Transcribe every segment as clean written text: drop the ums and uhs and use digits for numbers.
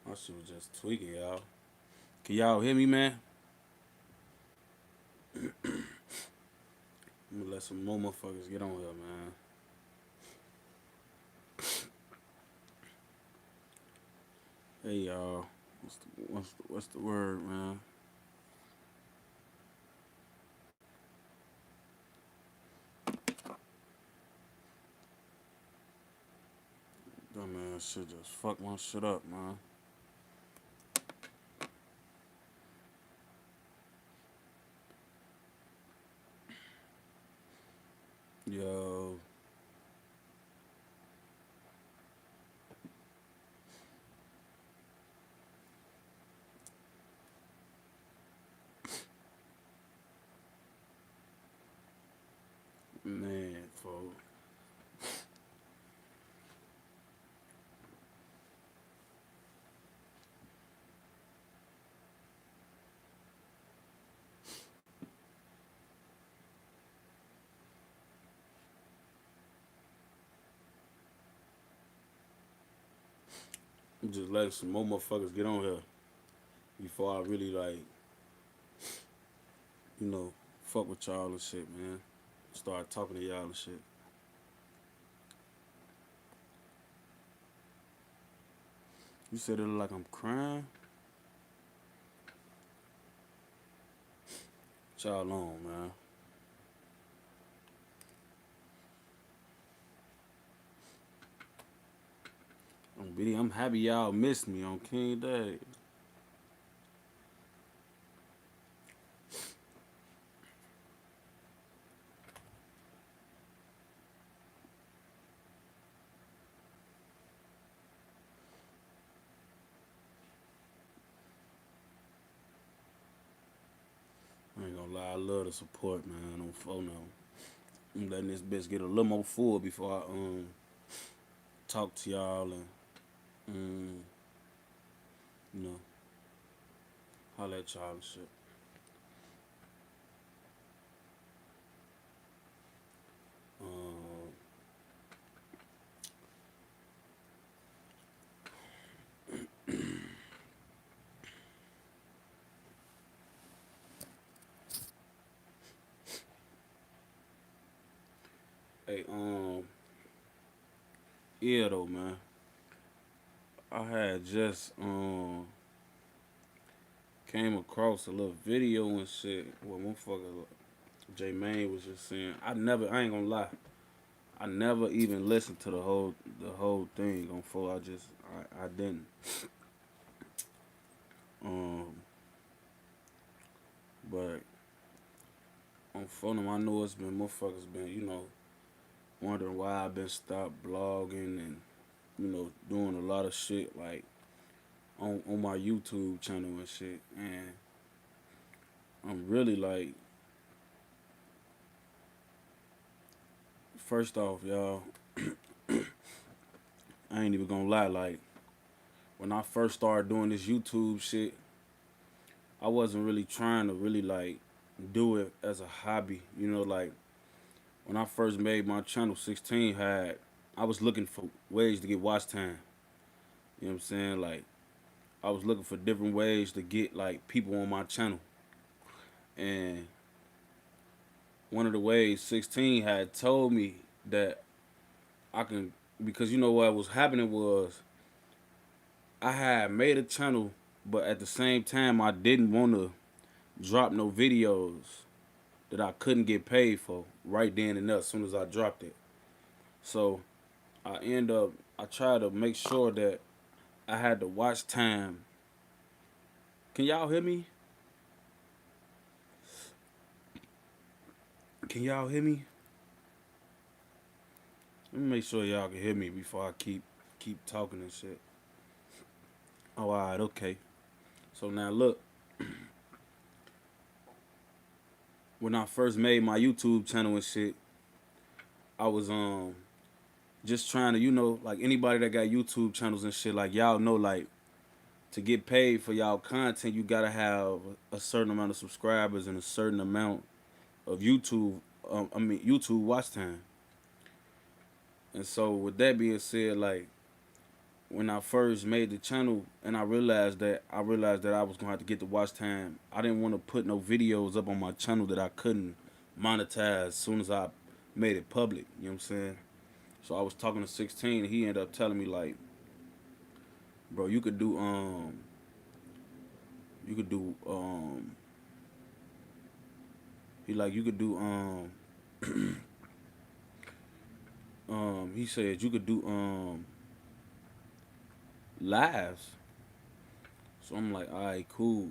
My shit was just tweaking, y'all. Can y'all hear me, man? I'm gonna let some more motherfuckers get on here, man. Hey, y'all. What's the word, man? Dumb ass shit just fuck my shit up, man. Yo, man, folks. I'm just letting some more motherfuckers get on here before I really you know, fuck with y'all and shit, man. Start talking to y'all and shit. You said it look like I'm crying. Y'all on, man. I'm happy y'all missed me on King Day. I ain't gonna lie, I love the support, man, on phone now. I'm letting this bitch get a little more full before I talk to y'all and um you know holler at y'all and shit. Um, hey, yeah though, man. I had just came across a little video and shit where motherfucker JMANE was just saying I ain't gonna lie. I never even listened to the whole thing on full. I didn't. Um but on phone I know it's been motherfuckers been, wondering why I've been stopped blogging and, doing a lot of shit like on my YouTube channel and shit. And I'm really like, first off, y'all, I ain't even gonna lie, like when I first started doing this YouTube shit, I wasn't really trying to really like do it as a hobby. Like when I first made my channel 16 had I was looking for ways to get watch time. You know what I'm saying? Like I was looking for different ways to get like people on my channel. And one of the ways 16 had told me that I can, because what was happening was I had made a channel, but at the same time I didn't want to drop no videos that I couldn't get paid for right then and there as soon as I dropped it. So I try to make sure that I had the watch time. Can y'all hear me? Can y'all hear me? Let me make sure y'all can hear me before I keep talking and shit. Oh, alright, okay. So now look, when I first made my YouTube channel and shit, I was just trying to, like anybody that got YouTube channels and shit, like y'all know, like to get paid for y'all content, you gotta have a certain amount of subscribers and a certain amount of YouTube watch time. And so with that being said, like when I first made the channel and I realized that I was gonna have to get the watch time. I didn't want to put no videos up on my channel that I couldn't monetize as soon as I made it public. You know what I'm saying? So I was talking to 16 and he ended up telling me like, bro, you could do he like you could do he said you could do lives. So I'm like, all right, cool.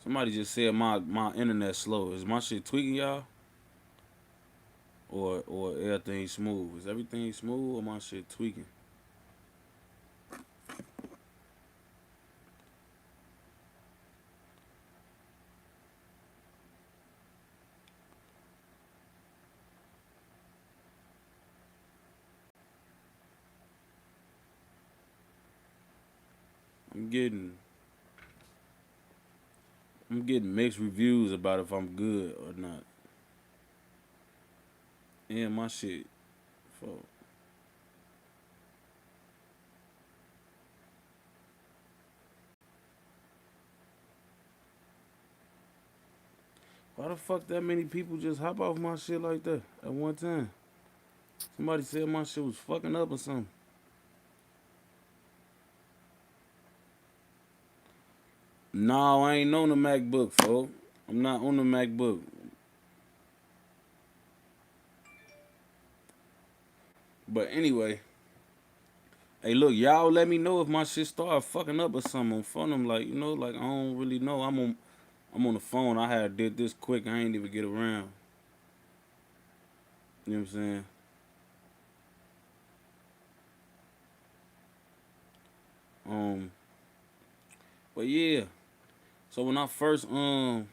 Somebody just said my internet slow. Is my shit tweaking, y'all? Or everything smooth? Is everything smooth or my shit tweaking? I'm getting I'm getting mixed reviews about if I'm good or not. And my shit, fuck. Why the fuck that many people just hop off my shit like that at one time? Somebody said my shit was fucking up or something. No, I ain't on the MacBook, folks. I'm not on the MacBook. But anyway, hey, look, y'all let me know if my shit start fucking up or something on phone. I'm like, like I don't really know. I'm on the phone. I had did this quick. I ain't even get around. You know what I'm saying? Um, but yeah. So when I first made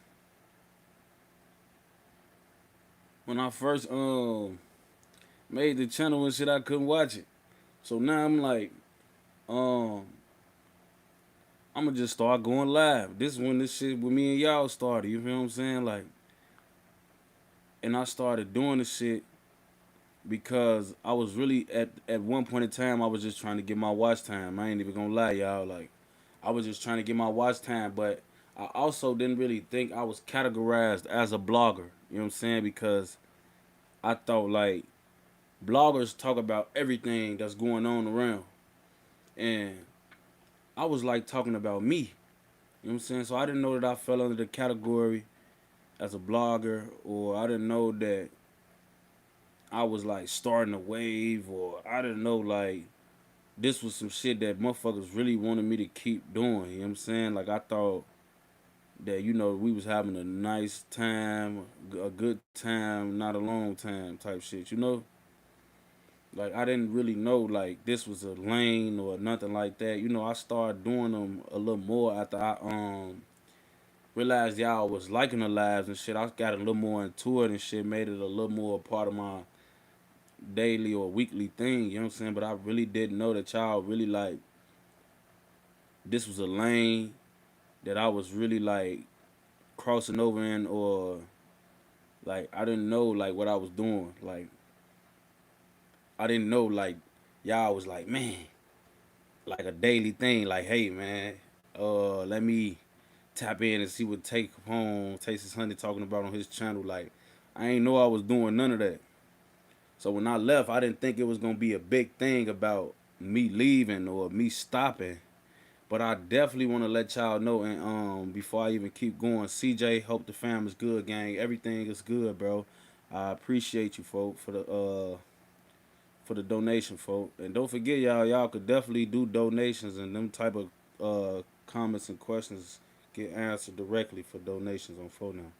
the channel and shit, I couldn't watch it. So now I'm like, um, I'm gonna just start going live. This is when this shit with me and y'all started. You feel what I'm saying? Like, and I started doing the shit because I was really at one point in time I was just trying to get my watch time. I ain't even gonna lie, y'all. Like, I was just trying to get my watch time, but I also didn't really think I was categorized as a blogger. You know what I'm saying? Because I thought like bloggers talk about everything that's going on around, and I was like talking about me. You know what I'm saying? So I didn't know that I fell under the category as a blogger, or I didn't know that I was like starting a wave, or I didn't know like this was some shit that motherfuckers really wanted me to keep doing. You know what I'm saying? Like I thought that we was having a nice time, a good time, not a long time type shit. Like I didn't really know like this was a lane or nothing like that. I started doing them a little more after I realized y'all was liking the lives and shit. I got a little more into it and shit, made it a little more a part of my daily or weekly thing, you know what I'm saying? But I really didn't know that y'all really like this was a lane that I was really like crossing over in, or like I didn't know like what I was doing. Like I didn't know like y'all was like, man, like a daily thing, like, hey man, let me tap in and see what Take Home Tastes Honey talking about on his channel. Like I ain't know I was doing none of that. So when I left, I didn't think it was gonna be a big thing about me leaving or me stopping. But I definitely want to let y'all know, and before I even keep going, CJ, hope the fam is good, gang. Everything is good, bro. I appreciate you, folk, for the donation, folk. And don't forget, y'all could definitely do donations, and them type of comments and questions get answered directly for donations on phone now.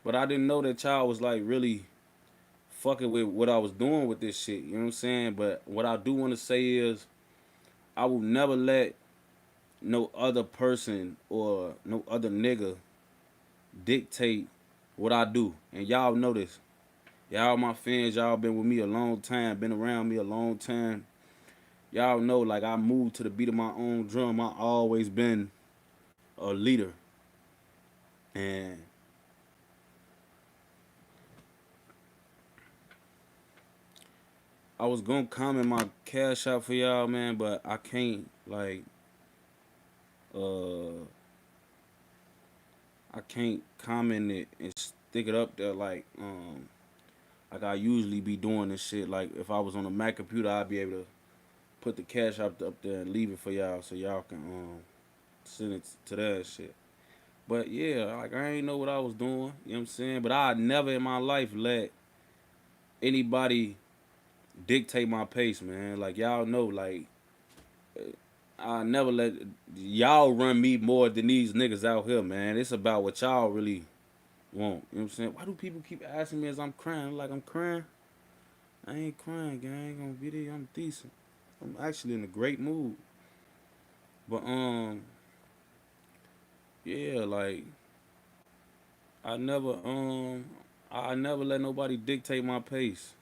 But I didn't know that y'all was like really fucking with what I was doing with this shit. You know what I'm saying? But what I do want to say is I will never let no other person or no other nigga dictate what I do. And y'all know this. Y'all my fans, y'all been with me a long time, been around me a long time. Y'all know like I moved to the beat of my own drum. I always been a leader. And I was gonna comment my cash out for y'all, man, but I can't like uh I can't comment it and stick it up there like I usually be doing this shit. Like if I was on a Mac computer, I'd be able to put the cash up there and leave it for y'all so y'all can send it to that shit. But yeah, like I ain't know what I was doing, you know what I'm saying? But I never in my life let anybody dictate my pace, man. Like y'all know, like I never let y'all run me more than these niggas out here, man. It's about what y'all really want. You know what I'm saying? Why do people keep asking me as I'm crying? Like I'm crying? I ain't crying, gang. I ain't gonna be there. I'm decent. I'm actually in a great mood. But yeah, like I never I never let nobody dictate my pace.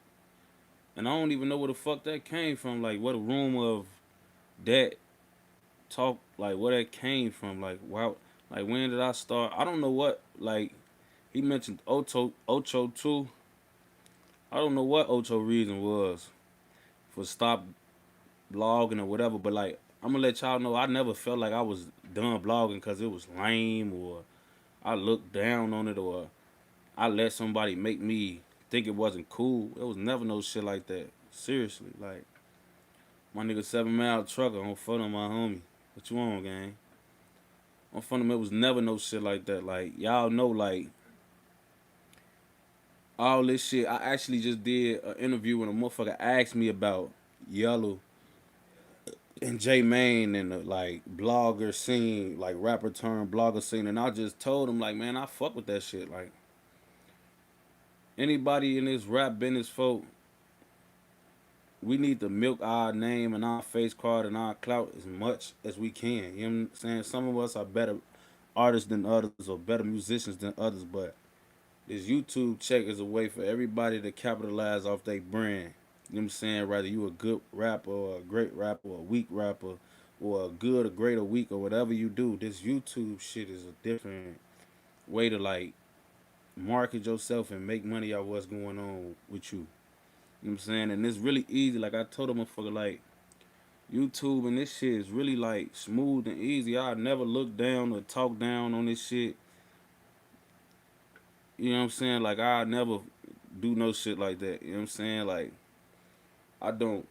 And I don't even know where the fuck that came from. Like what a room of that talk, like where that came from. Like wow, like when did I start? I don't know what. Like he mentioned Ocho too. I don't know what Ocho reason was for stop blogging or whatever. But like I'm gonna let y'all know, I never felt like I was done blogging because it was lame or I looked down on it or I let somebody make me think it wasn't cool. It was never no shit like that. Seriously, like my nigga 7 Mile trucker on front of my homie. What you on, gang? On front of him, it was never no shit like that. Like y'all know, like all this shit. I actually just did an interview when a motherfucker asked me about Yellow and JMANE and the like blogger scene, like rapper turned blogger scene, and I just told him like, man, I fuck with that shit. Like anybody in this rap business, folk, we need to milk our name and our face card and our clout as much as we can. You know what I'm saying? Some of us are better artists than others or better musicians than others, but this YouTube check is a way for everybody to capitalize off their brand. You know what I'm saying? Whether you a good rapper or a great rapper or a weak rapper or a good or great or weak or whatever you do, this YouTube shit is a different way to like market yourself and make money out of what's going on with you. You know what I'm saying? And it's really easy. Like I told a motherfucker, like YouTube and this shit is really like smooth and easy. I never look down or talk down on this shit. You know what I'm saying? Like I never do no shit like that. You know what I'm saying? Like I don't.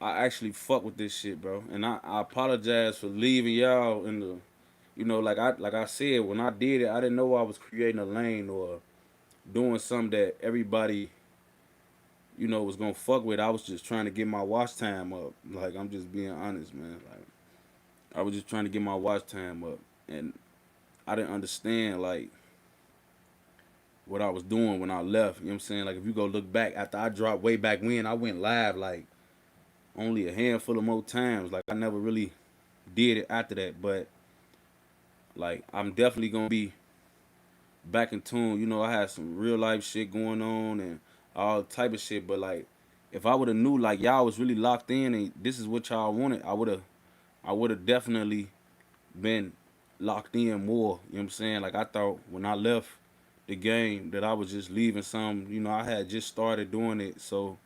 I actually fuck with this shit, bro. And I apologize for leaving y'all in the. You know, like I said, when I did it, I didn't know I was creating a lane or doing something that everybody was gonna fuck with. I was just trying to get my watch time up. Like I'm just being honest, man. Like I was just trying to get my watch time up, and I didn't understand like what I was doing when I left. You know what I'm saying? Like if you go look back after I dropped way back when, I went live like only a handful of more times. Like I never really did it after that, but like I'm definitely gonna be back in tune. You know, I had some real life shit going on and all type of shit, but like if I would have knew like y'all was really locked in and this is what y'all wanted, I would have definitely been locked in more. You know what I'm saying? Like I thought when I left the game that I was just leaving some. I had just started doing it, so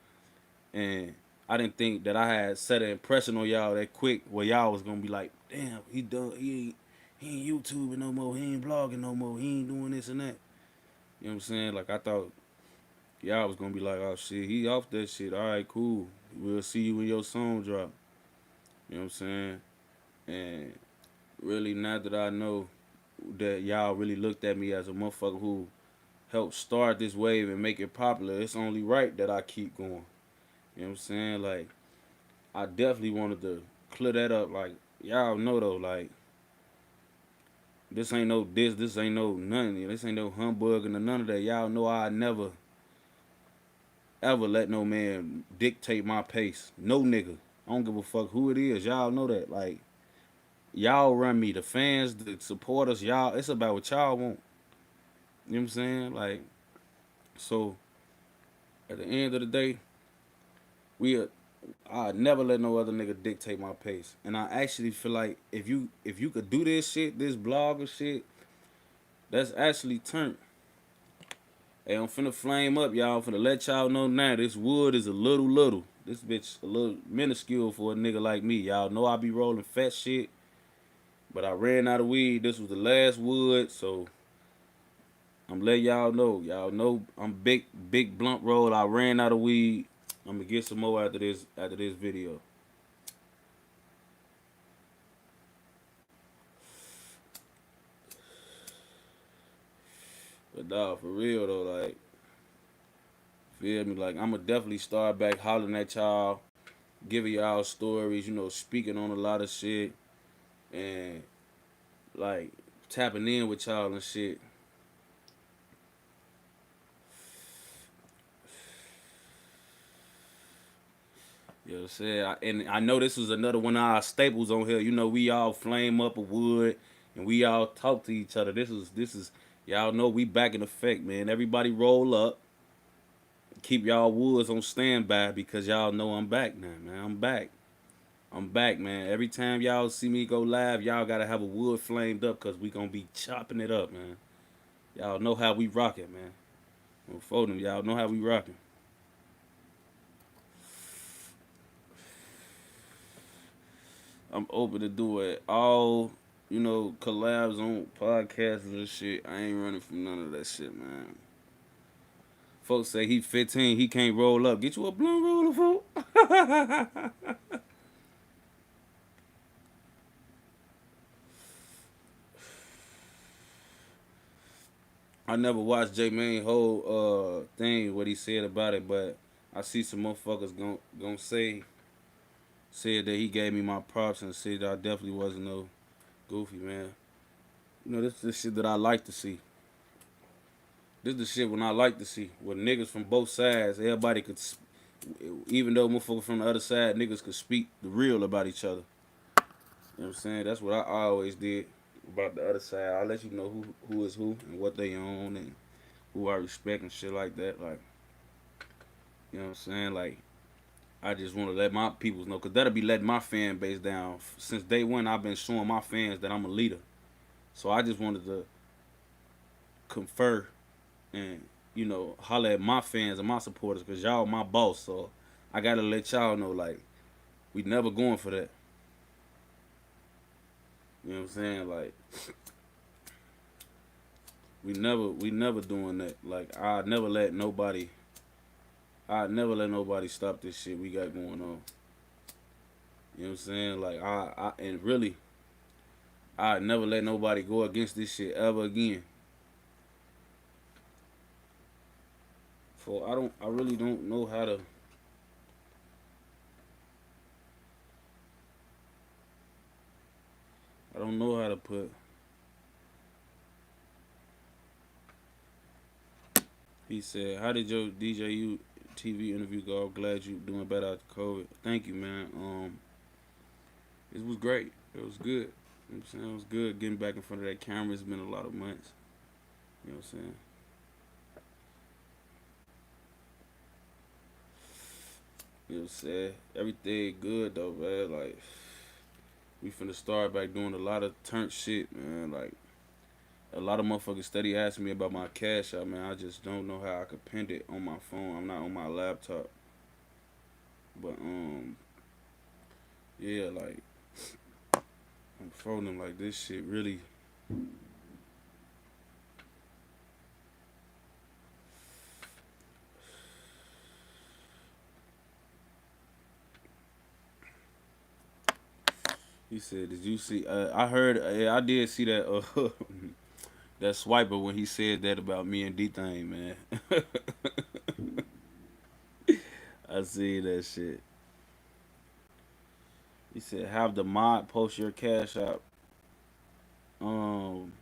and I didn't think that I had set an impression on y'all that quick where y'all was gonna be like, damn, he done he ain't YouTubing no more, he ain't blogging no more, he ain't doing this and that. You know what I'm saying? Like I thought y'all was gonna be like, oh shit, he off that shit. Alright, cool. We'll see you when your song drop. You know what I'm saying? And really now that I know that y'all really looked at me as a motherfucker who helped start this wave and make it popular, it's only right that I keep going. You know what I'm saying? Like, I definitely wanted to clear that up. Like, y'all know though, like, this ain't no this ain't no nothing. This ain't no humbug and none of that. Y'all know I never ever let no man dictate my pace. No nigga. I don't give a fuck who it is. Y'all know that. Like, y'all run me. The fans, the supporters, y'all, it's about what y'all want. You know what I'm saying? Like, so at the end of the day, we I never let no other nigga dictate my pace. And I actually feel like if you could do this shit, this blogger shit, that's actually turned Hey, I'm finna flame up, y'all. I'm finna let y'all know now. This wood is a little. This bitch a little minuscule for a nigga like me. Y'all know I be rolling fat shit, but I ran out of weed. This was the last wood, so I'm letting y'all know. Y'all know I'm big blunt roll. I ran out of weed. I'm gonna get some more after this video. But dawg, for real though, like, feel me? Like, I'ma definitely start back hollering at y'all, giving y'all stories, you know, speaking on a lot of shit, and like tapping in with y'all and shit. You know what I'm saying? And I know this is another one of our staples on here. You know, we all flame up a wood and we all talk to each other. This is y'all know we back in effect, man. Everybody roll up. Keep y'all woods on standby because y'all know I'm back now, man. I'm back, man. Every time y'all see me go live, y'all gotta have a wood flamed up because we gonna be chopping it up, man. Y'all know how we rock it, man. For them, y'all know how we rocking. I'm open to do it all, you know, collabs on podcasts and shit. I ain't running from none of that shit, man. Folks say he 15, he can't roll up. Get you a blunt roller, folk. I never watched JMANE whole thing, what he said about it, but I see some motherfuckers gon' said that he gave me my props and said that I definitely wasn't no goofy, man. You know, this is the shit that I like to see. This is the shit when I like to see. When niggas from both sides, everybody could, even though motherfuckers from the other side, niggas could speak the real about each other. You know what I'm saying? That's what I always did about the other side. I let you know who is who and what they own and who I respect and shit like that. Like, you know what I'm saying? Like, I just want to let my peoples know, because that'll be letting my fan base down. Since day one, I've been showing my fans that I'm a leader. So I just wanted to confer and, you know, holler at my fans and my supporters, because y'all my boss. So I got to let y'all know, like, we never going for that. You know what I'm saying? Like, we never doing that. Like, I'd never let nobody stop this shit we got going on. You know what I'm saying? Like, and really, I'd never let nobody go against this shit ever again. So I really don't know how to. I don't know how to put. He said, "How did your DJU TV interview go? I'm glad you doing better after COVID. Thank you, man. It was great. It was good. You know what I'm saying? It was good getting back in front of that camera. It's been a lot of months. You know what I'm saying? You know what I'm saying? Everything good though, man. Like, we finna start back doing a lot of turnt shit, man. Like, a lot of motherfuckers steady asking me about my cash out, man. I just don't know how I could pin it on my phone. I'm not on my laptop. But yeah, like, I'm phoning like this shit really. He said, "Did you see?" I heard. I did see that. That swiper when he said that about me and D Thing, man. I see that shit. He said, "Have the mod post your cash out. Um,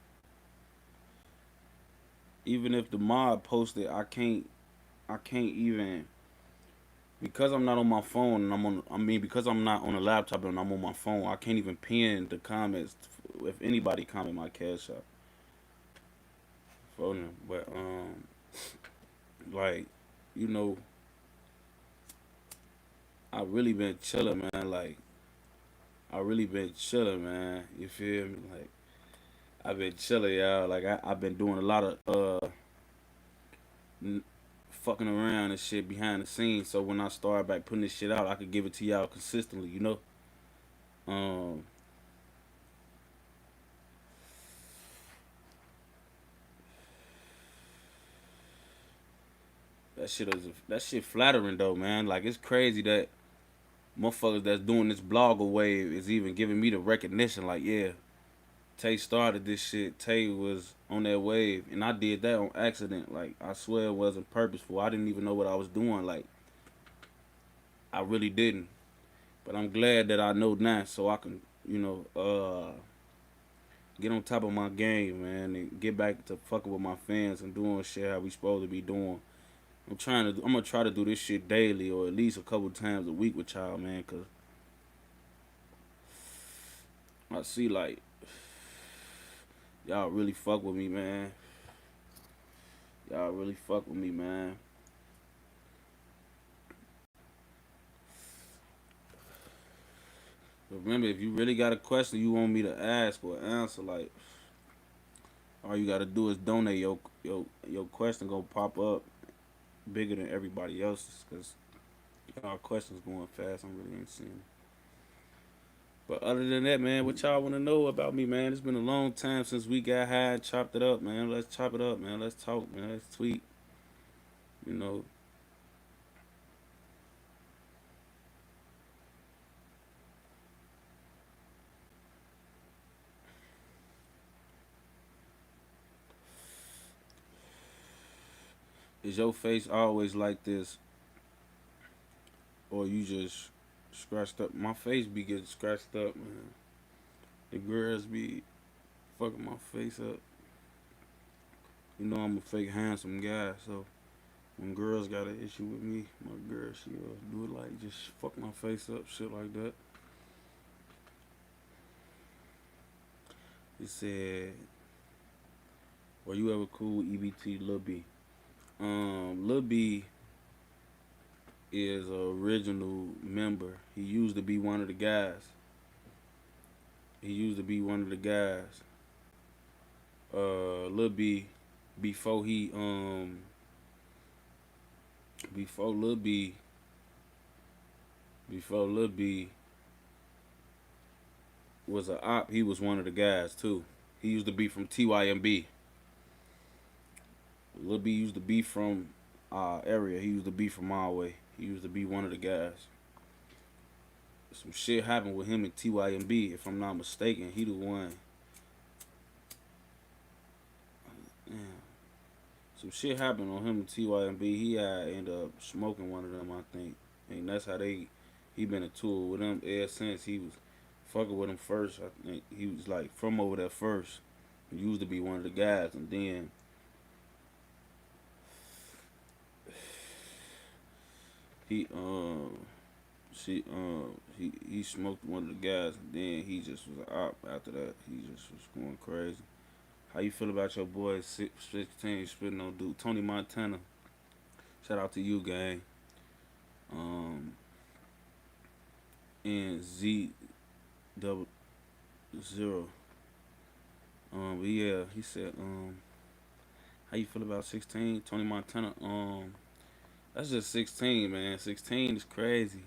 even if the mod posted, I can't. I can't even because I'm not on my phone and I'm on. I mean, because I'm not on a laptop and I'm on my phone, I can't even pin the comments if anybody comment my cash out for them. But like, you know, I really been chilling, man. Like, I really been chilling, man. You feel me? Like, I've been chilling, y'all. Like, I've been doing a lot of fucking around and shit behind the scenes. So when I start back putting this shit out, I could give it to y'all consistently, you know. Um, that shit flattering though, man. Like it's crazy that motherfuckers that's doing this blogger wave is even giving me the recognition. Like, yeah, Tay started this shit. Tay was on that wave, and I did that on accident. Like, I swear it wasn't purposeful. I didn't even know what I was doing. Like, I really didn't. But I'm glad that I know now, so I can, get on top of my game, man, and get back to fucking with my fans and doing shit how we supposed to be doing. I'm gonna try to do this shit daily or at least a couple times a week with y'all, man, cause I see like y'all really fuck with me, man. Y'all really fuck with me, man. But remember, if you really got a question you want me to ask or answer, like all you gotta do is donate. Your question gonna pop up bigger than everybody else's, cause y'all questions going fast. I'm really ain't seeing. But other than that, man, what y'all want to know about me, man? It's been a long time since we got high and chopped it up, man. Let's chop it up, man. Let's talk, man. Let's tweet. You know, is your face always like this, or you just scratched up? My face be getting scratched up, man. The girls be fucking my face up. You know I'm a fake handsome guy, so when girls got an issue with me, my girl she'll do it like just fuck my face up, shit like that. It said, "Were you ever cool with EBT Lil B?" Lil B is a original member. He used to be one of the guys. He used to be one of the guys. Lil B, before he before Lil B before Lil B was a op, he was one of the guys too. He used to be from TYMB. Lil B used to be from our area. He used to be from our way. He used to be one of the guys. Some shit happened with him in TYMB, if I'm not mistaken. He the one. Yeah. Some shit happened on him in TYMB. He had ended up smoking one of them, I think. And that's how he been a tool with them ever since. He was fucking with him first. I think he was like from over there first. He used to be one of the guys, and then he he smoked one of the guys, and then he just was an op after that. He just was going crazy. How you feel about your boy 16 spitting on dude Tony Montana? Shout out to you, gang. Um, and Z double zero. But yeah, he said, how you feel about 16? Tony Montana. That's just 16, man. 16 is crazy.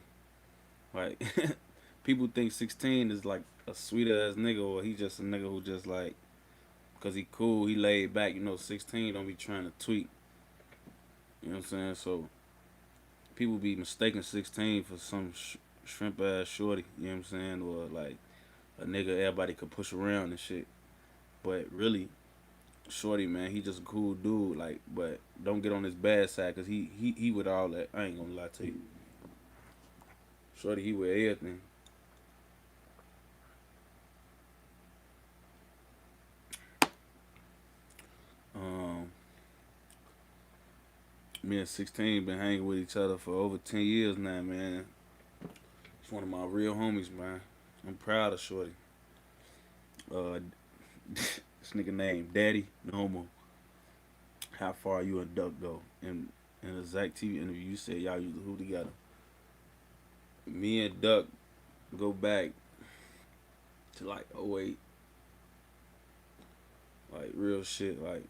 Like, people think 16 is like a sweet ass nigga, or he just a nigga who just like, cause he cool, he laid back. 16 don't be trying to tweet. You know what I'm saying? So people be mistaking 16 for some shrimp ass shorty. You know what I'm saying? Or like a nigga everybody could push around and shit. But really, shorty, man, he just a cool dude. Like, but don't get on his bad side, cause he with all that. I ain't gonna lie to you. Shorty, he with everything. Um, Me and 16 been hanging with each other for over 10 years now, man. It's one of my real homies, man. I'm proud of Shorty. Uh, this nigga named Daddy Nomo. How far you and Duck go? In a Zach TV interview, you said y'all used to hoop together. Me and Duck go back to like '08, like real shit. Like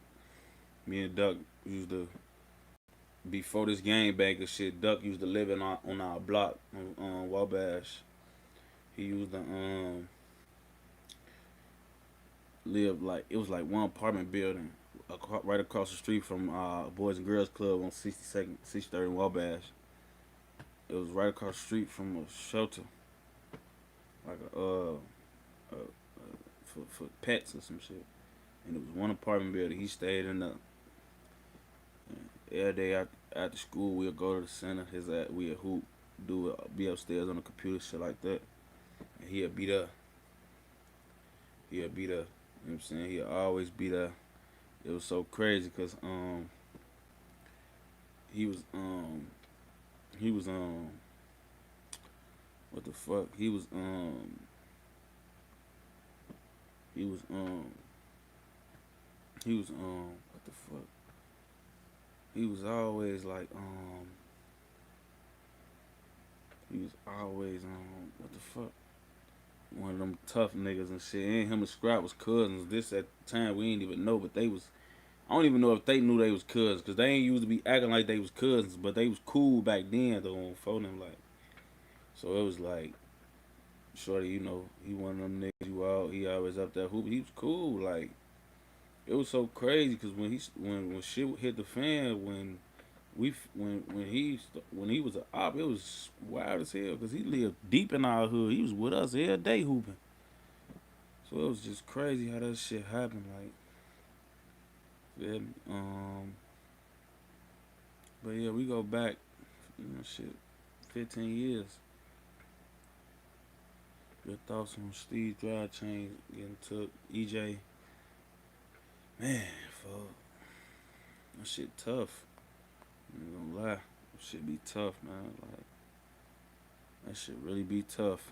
me and Duck used to before this game banker shit, Duck used to live on our block on Wabash. He used to live like it was like one apartment building right across the street from Boys and Girls Club on 62nd, 63rd in Wabash. It was right across the street from a shelter, like for pets or some shit. And it was one apartment building. He stayed in the every day after school. We'll go to the center. We'll hoop, be upstairs on the computer, shit like that. And he'll be there. He'll be there. You know what I'm saying? He'll always be there. It was so crazy because he was he was what the fuck? He was what the fuck? He was always like he was always what the fuck? One of them tough niggas and shit. And him and Scrap was cousins. This at the time we ain't even know, but they was. I don't even know if they knew they was cousins, cause they ain't used to be acting like they was cousins, but they was cool back then though on phone them like. So it was like, shorty, you know, he one of them niggas he always up there hooping. He was cool, like it was so crazy, cause when shit hit the fan, when he was a op, it was wild as hell, cause he lived deep in our hood. He was with us every day hooping. So it was just crazy how that shit happened, like. Yeah, but yeah, we go back, you know, shit, 15 years. Your thoughts on Steve Drive Chain getting took, EJ? Man, fuck, that shit tough. I ain't gonna lie, that shit be tough, man. Like, that shit really be tough.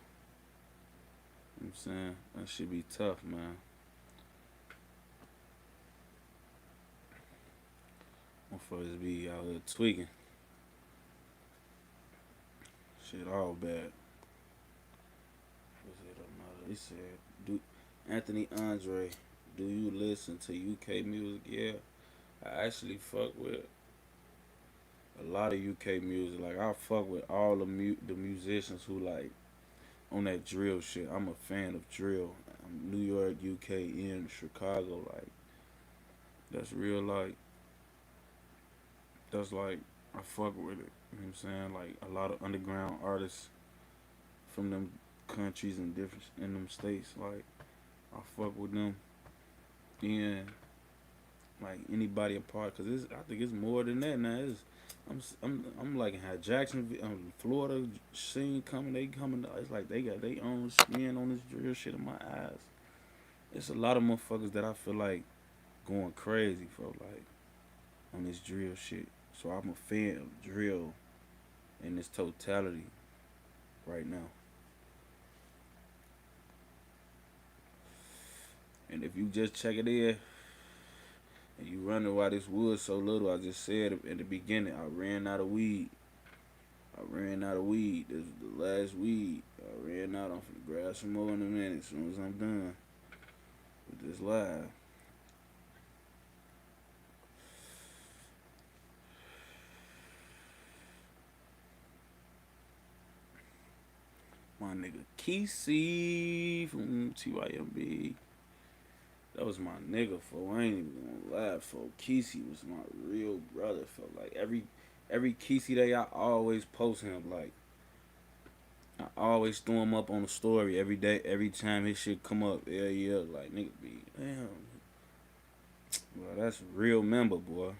You know what I'm saying? That shit be tough, man. Motherfuckers be out here tweaking. Shit all bad. What's it another? He said, "Do Anthony Andre, do you listen to UK music?" Yeah, I actually fuck with a lot of UK music. Like I fuck with all the musicians who like on that drill shit. I'm a fan of drill. New York, UK, in Chicago. Like that's real. That's like I fuck with it. You know what I'm saying? Like a lot of underground artists from them countries and different in them states. Like I fuck with them. Yeah, like anybody apart, cause I think it's more than that now. I'm like in how Jacksonville, Florida scene coming. They coming. It's like they got their own spin on this drill shit in my eyes. It's a lot of motherfuckers that I feel like going crazy for like on this drill shit. So I'm a fan of drill in its totality right now. And if you just check it in and you wonder why this was so little, I just said in the beginning, I ran out of weed. I ran out of weed. This was the last weed. I ran out. I'm finna grab some more in a minute as soon as I'm done with this live. My nigga Kesey from TYMB. That was my nigga, for I ain't even gonna lie, for Kesey was my real brother. Felt like every Kesey day I always post him. Like I always throw him up on the story every day, every time his shit come up. Yeah, like nigga be damn. Well, that's a real member, boy.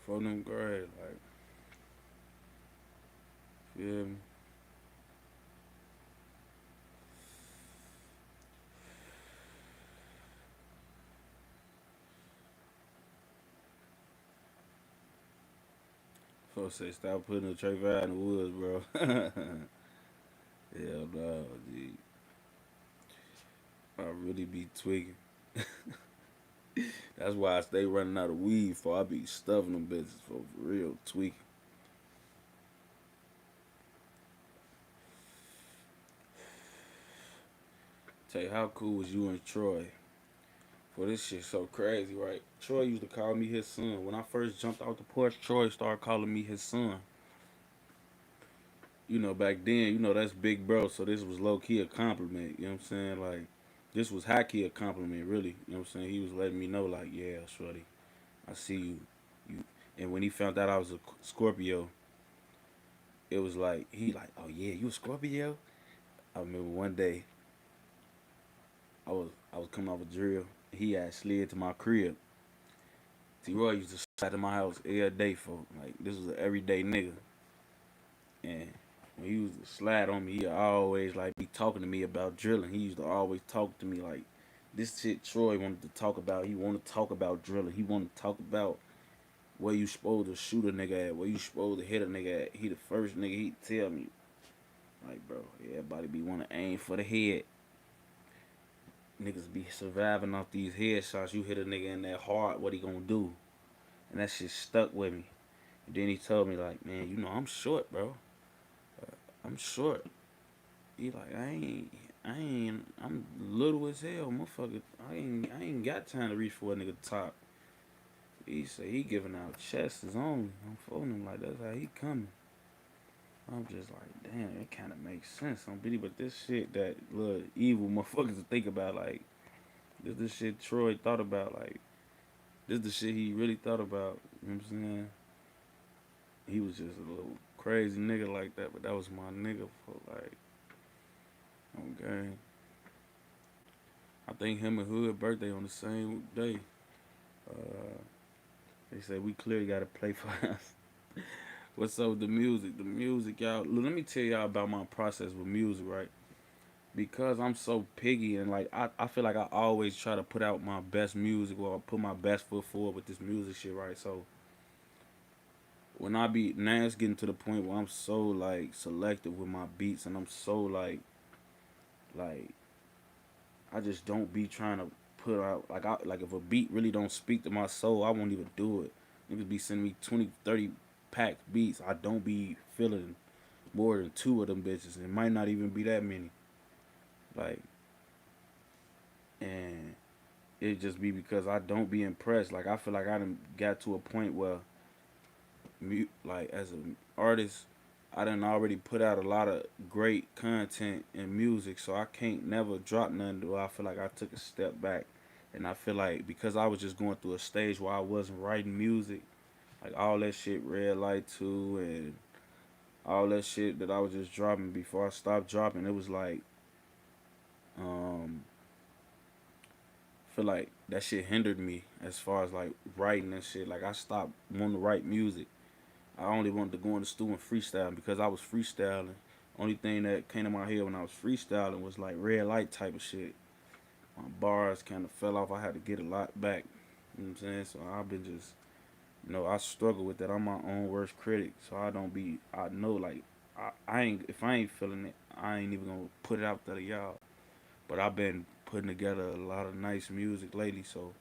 For them grade, like feel me. Folks say stop putting the Trey Fire in the woods, bro. Hell no, G. I really be tweaking. That's why I stay running out of weed for I be stuffing them bitches for real tweaking. Tell you how cool was you and Troy? Well, this shit so crazy, right? Troy used to call me his son. When I first jumped out the porch, Troy started calling me his son. Back then, that's big bro, so this was low key a compliment. You know what I'm saying? Like, this was high key a compliment, really. You know what I'm saying? He was letting me know, like, yeah, shorty, I see you. You. And when he found out I was a Scorpio, it was like he like, oh yeah, you a Scorpio? I remember one day I was coming off a drill. He had slid to my crib. T-Roy used to slide to my house every day for like this was an everyday nigga. And when he used to slide on me, he always like be talking to me about drilling. He used to always talk to me like this shit Troy wanted to talk about. He wanted to talk about drilling. He wanted to talk about where you supposed to shoot a nigga at, where you supposed to hit a nigga at. He the first nigga he'd tell me. Like, bro, everybody be want to aim for the head. Niggas be surviving off these headshots. You hit a nigga in that heart, what he gonna do? And that shit stuck with me. And then he told me like, man, I'm short, bro. I'm short. He like, I'm little as hell, motherfucker. I ain't got time to reach for a nigga top. He say he giving out chests only. I'm phoning him like that's how he coming. I'm just like, damn, it kind of makes sense on BD, but this shit that little evil motherfuckers to think about, like, this the shit Troy thought about, like, this the shit he really thought about, you know what I'm saying? He was just a little crazy nigga like that, but that was my nigga for, like, okay. I think him and Hood birthday on the same day. Uh, they said we clearly got to play for us. What's up with the music? The music, y'all. Let me tell y'all about my process with music, right? Because I'm so piggy and like I feel like I always try to put out my best music or put my best foot forward with this music shit, right? So when I be now it's getting to the point where I'm so like selective with my beats and I'm so like I just don't be trying to put out like if a beat really don't speak to my soul, I won't even do it. Niggas be sending me 20, 30 packed beats. I don't be feeling more than two of them bitches. It might not even be that many. Like and it just be because I don't be impressed. Like I feel like I done got to a point where, like as an artist, I done already put out a lot of great content and music, so I can't never drop nothing. Do I feel like I took a step back, and I feel like because I was just going through a stage where I wasn't writing music, like all that shit, Red Light 2 and all that shit that I was just dropping before I stopped dropping. It was like, um, feel like that shit hindered me as far as like writing and shit. Like I stopped wanting to write music. I only wanted to go in the studio and freestyle because I was freestyling. Only thing that came to my head when I was freestyling was like red light type of shit. My bars kind of fell off. I had to get a lot back. You know what I'm saying? So I've been just, I struggle with that. I'm my own worst critic. So I don't be, I know like, I ain't, if I ain't feeling it, I ain't even gonna put it out there to y'all. But I've been putting together a lot of nice music lately, so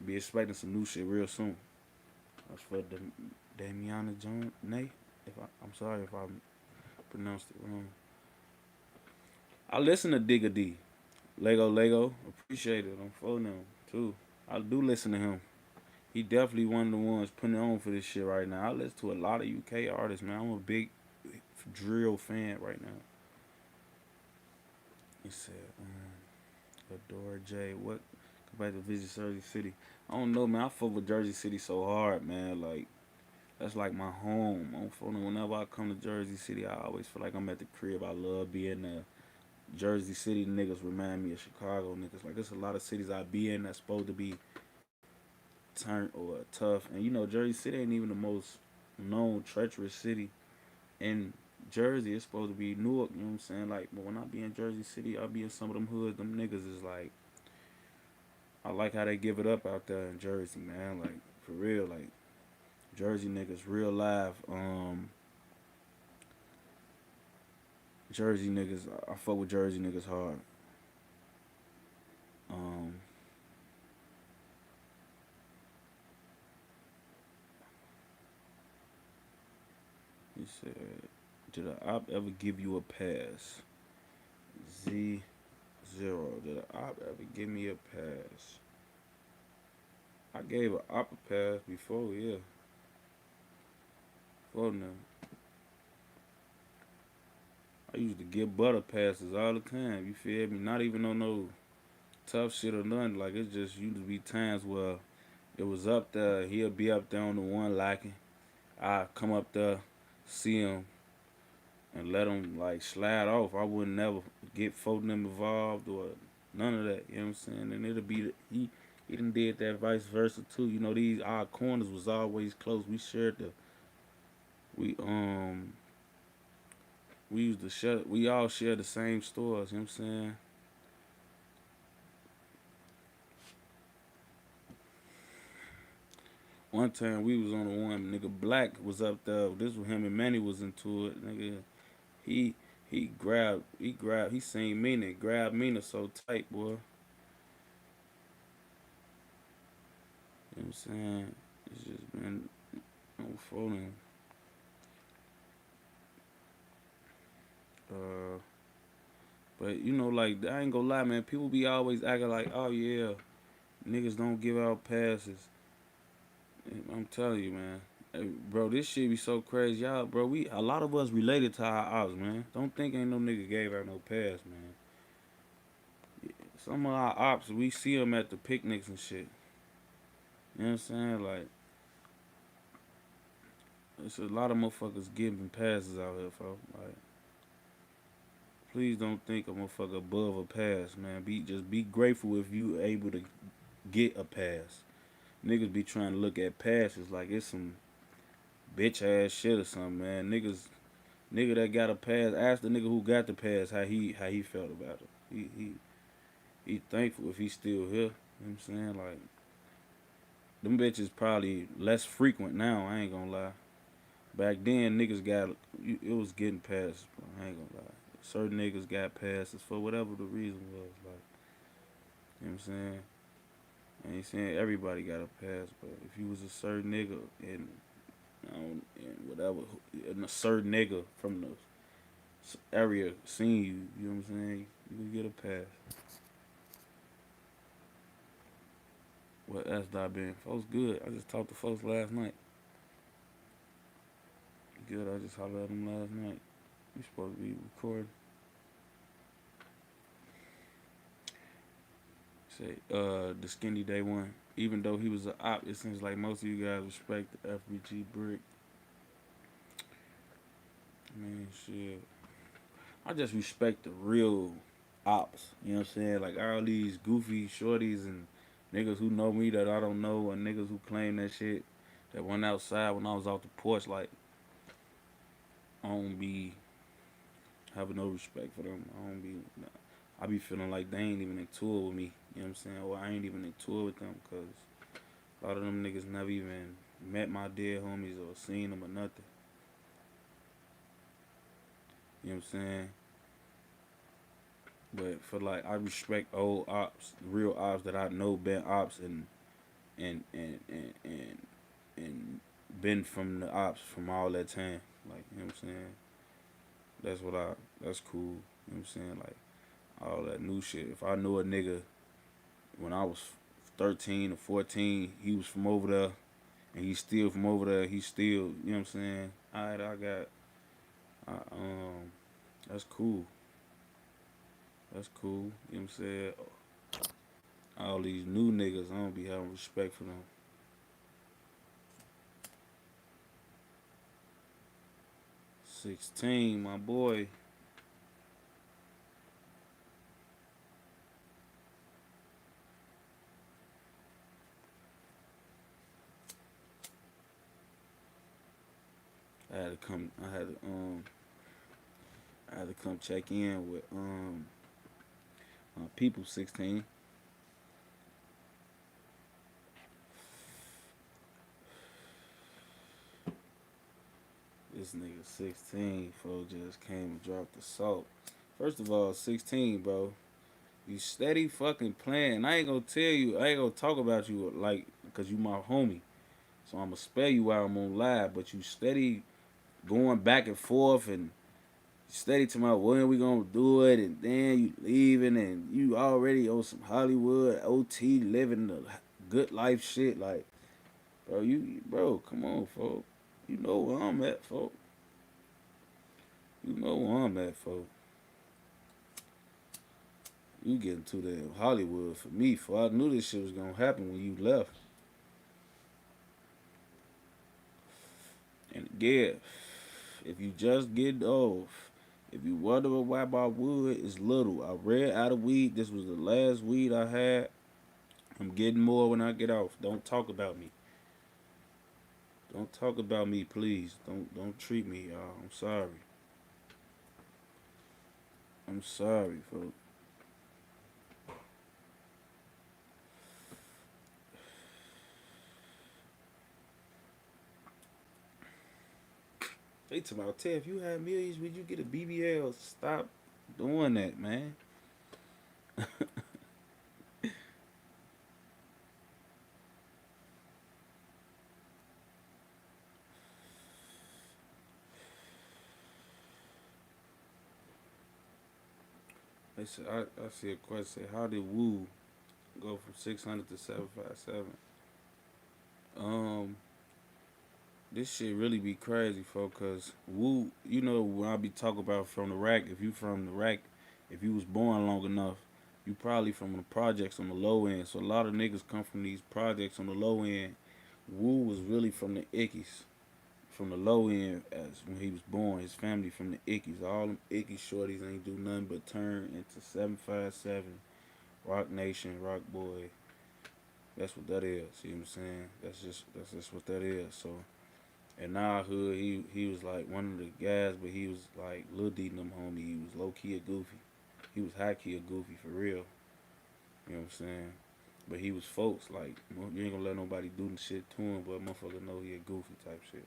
be expecting some new shit real soon. That's for Damiana Jones. Nay, I'm sorry if I pronounced it wrong. I listen to Digga D, Lego, appreciate it. I'm for him too. I do listen to him. He definitely one of the ones putting it on for this shit right now. I listen to a lot of UK artists, man. I'm a big drill fan right now. He said, Adore J. What? Go back to visit Jersey City. I don't know, man. I fuck with Jersey City so hard, man. Like that's like my home. I'm feeling whenever I come to Jersey City, I always feel like I'm at the crib. I love being there. Jersey City niggas remind me of Chicago niggas. Like there's a lot of cities I be in that's supposed to be turned or tough. And Jersey City ain't even the most known treacherous city in Jersey. It's supposed to be Newark, you know what I'm saying? Like, but when I be in Jersey City, I be in some of them hoods. Them niggas is like, I like how they give it up out there in Jersey, man. Like, for real, like, Jersey niggas real live. Jersey niggas, I fuck with Jersey niggas hard. Um, he said, did a op ever give you a pass? Z0, did a op ever give me a pass? I gave an oppa pass before, yeah. Before now. I used to get butter passes all the time, you feel me? Not even on no tough shit or nothing. Like, it's just used to be times where it was up there, he'll be up there on the one locking. I come up there, see him, and let him like slide off. I wouldn't never get folk them involved or none of that. You know what I'm saying? And it'll be he done did that vice versa too. You know, these our corners was always close. We shared the we we used to share we all share the same stores. You know what I'm saying? One time we was on the one nigga Black was up there. This was him and Manny was into it. Nigga, he he seen Mina, grabbed Mina so tight, boy. You know what I'm saying? It's just been on phone. Uh, but you know, like I ain't gonna lie, man. People be always acting like, oh yeah, niggas don't give out passes. And I'm telling you, man. Hey, bro, this shit be so crazy, y'all. Bro, we a lot of us related to our ops, man. Don't think ain't no nigga gave out no pass, man. Some of our ops, we see them at the picnics and shit. You know what I'm saying? Like, it's a lot of motherfuckers giving passes out here, folks. Like, please don't think a motherfucker above a pass, man. Just be grateful if you able to get a pass. Niggas be trying to look at passes like it's some bitch ass shit or something, man. Nigga that got a pass, ask the nigga who got the pass how he felt about it. He thankful if he's still here. You know what I'm saying? Like, them bitches probably less frequent now, I ain't gonna lie. Back then niggas got it was getting passes, bro. I ain't gonna lie. Certain niggas got passes for whatever the reason was, like, you know what I'm saying? I ain't saying everybody got a pass, but if you was a certain nigga and and whatever, and a certain nigga from the area seen you, you know what I'm saying? You could get a pass. What else that been? Folks good. I just talked to folks last night. Good, I just hollered at them last night. We supposed to be recording. Say, the skinny day one. Even though he was an op, it seems like most of you guys respect the FBG brick. Man, shit. I just respect the real ops. You know what I'm saying? Like all these goofy shorties and niggas who know me that I don't know, and niggas who claim that shit that went outside when I was off the porch. Like, I don't be having no respect for them. I don't be. I be feeling like they ain't even in tour with me. You know what I'm saying? Or I ain't even in tour with them because a lot of them niggas never even met my dead homies or seen them or nothing. You know what I'm saying? But for like, I respect old ops, real ops that I know been ops and and and and, and been from the ops from all that time. Like, you know what I'm saying? That's what I. That's cool. You know what I'm saying? Like all that new shit. If I knew a nigga when I was 13 or 14, he was from over there, and he's still from over there. He's still, you know what I'm saying? Alright, I, that's cool. That's cool. You know what I'm saying? All these new niggas, I don't be having respect for them. 16, my boy. I had to come. I had to come check in with my people. 16. This nigga 16, folks just came and dropped the salt. First of all, 16, bro. You steady fucking playing. I ain't gonna tell you. I ain't gonna talk about you like, cause you my homie. So I'ma spell you while I'm on live. But you steady going back and forth and steady to my when we gonna do it, and then you leaving and you already on some Hollywood OT living the good life shit. Like, bro, come on, folks. You know where I'm at, folks. You know where I'm at, folks. You getting too damn Hollywood for me, for I knew this shit was gonna happen when you left. And again, if you just get off, if you wonder why my wood is little, I ran out of weed. This was the last weed I had. I'm getting more when I get off. Don't talk about me. Don't talk about me, please. Don't treat me, y'all. I'm sorry. I'm sorry, folks. They talking about, Tay, if you had millions, would you get a BBL? Stop doing that, man. They said, I see a question. Say, how did Woo go from 600 to 757? Um, this shit really be crazy, folks, cause Woo, you know, when I be talking about from the rack, if you from the rack, if you was born long enough, you probably from the projects on the low end. So a lot of niggas come from these projects on the low end. Woo was really from the ickies, from the low end as when he was born. His family from the ickies. All them icky shorties ain't do nothing but turn into 757, Rock Nation, Rock Boy. That's what that is. See what I'm saying? That's just what that is. So in our hood, he was like one of the guys, but he was like Lil D and them homie. He was low key a goofy. He was high key a goofy for real. You know what I'm saying? But he was folks like you ain't gonna let nobody do the shit to him, but motherfucker know he a goofy type shit.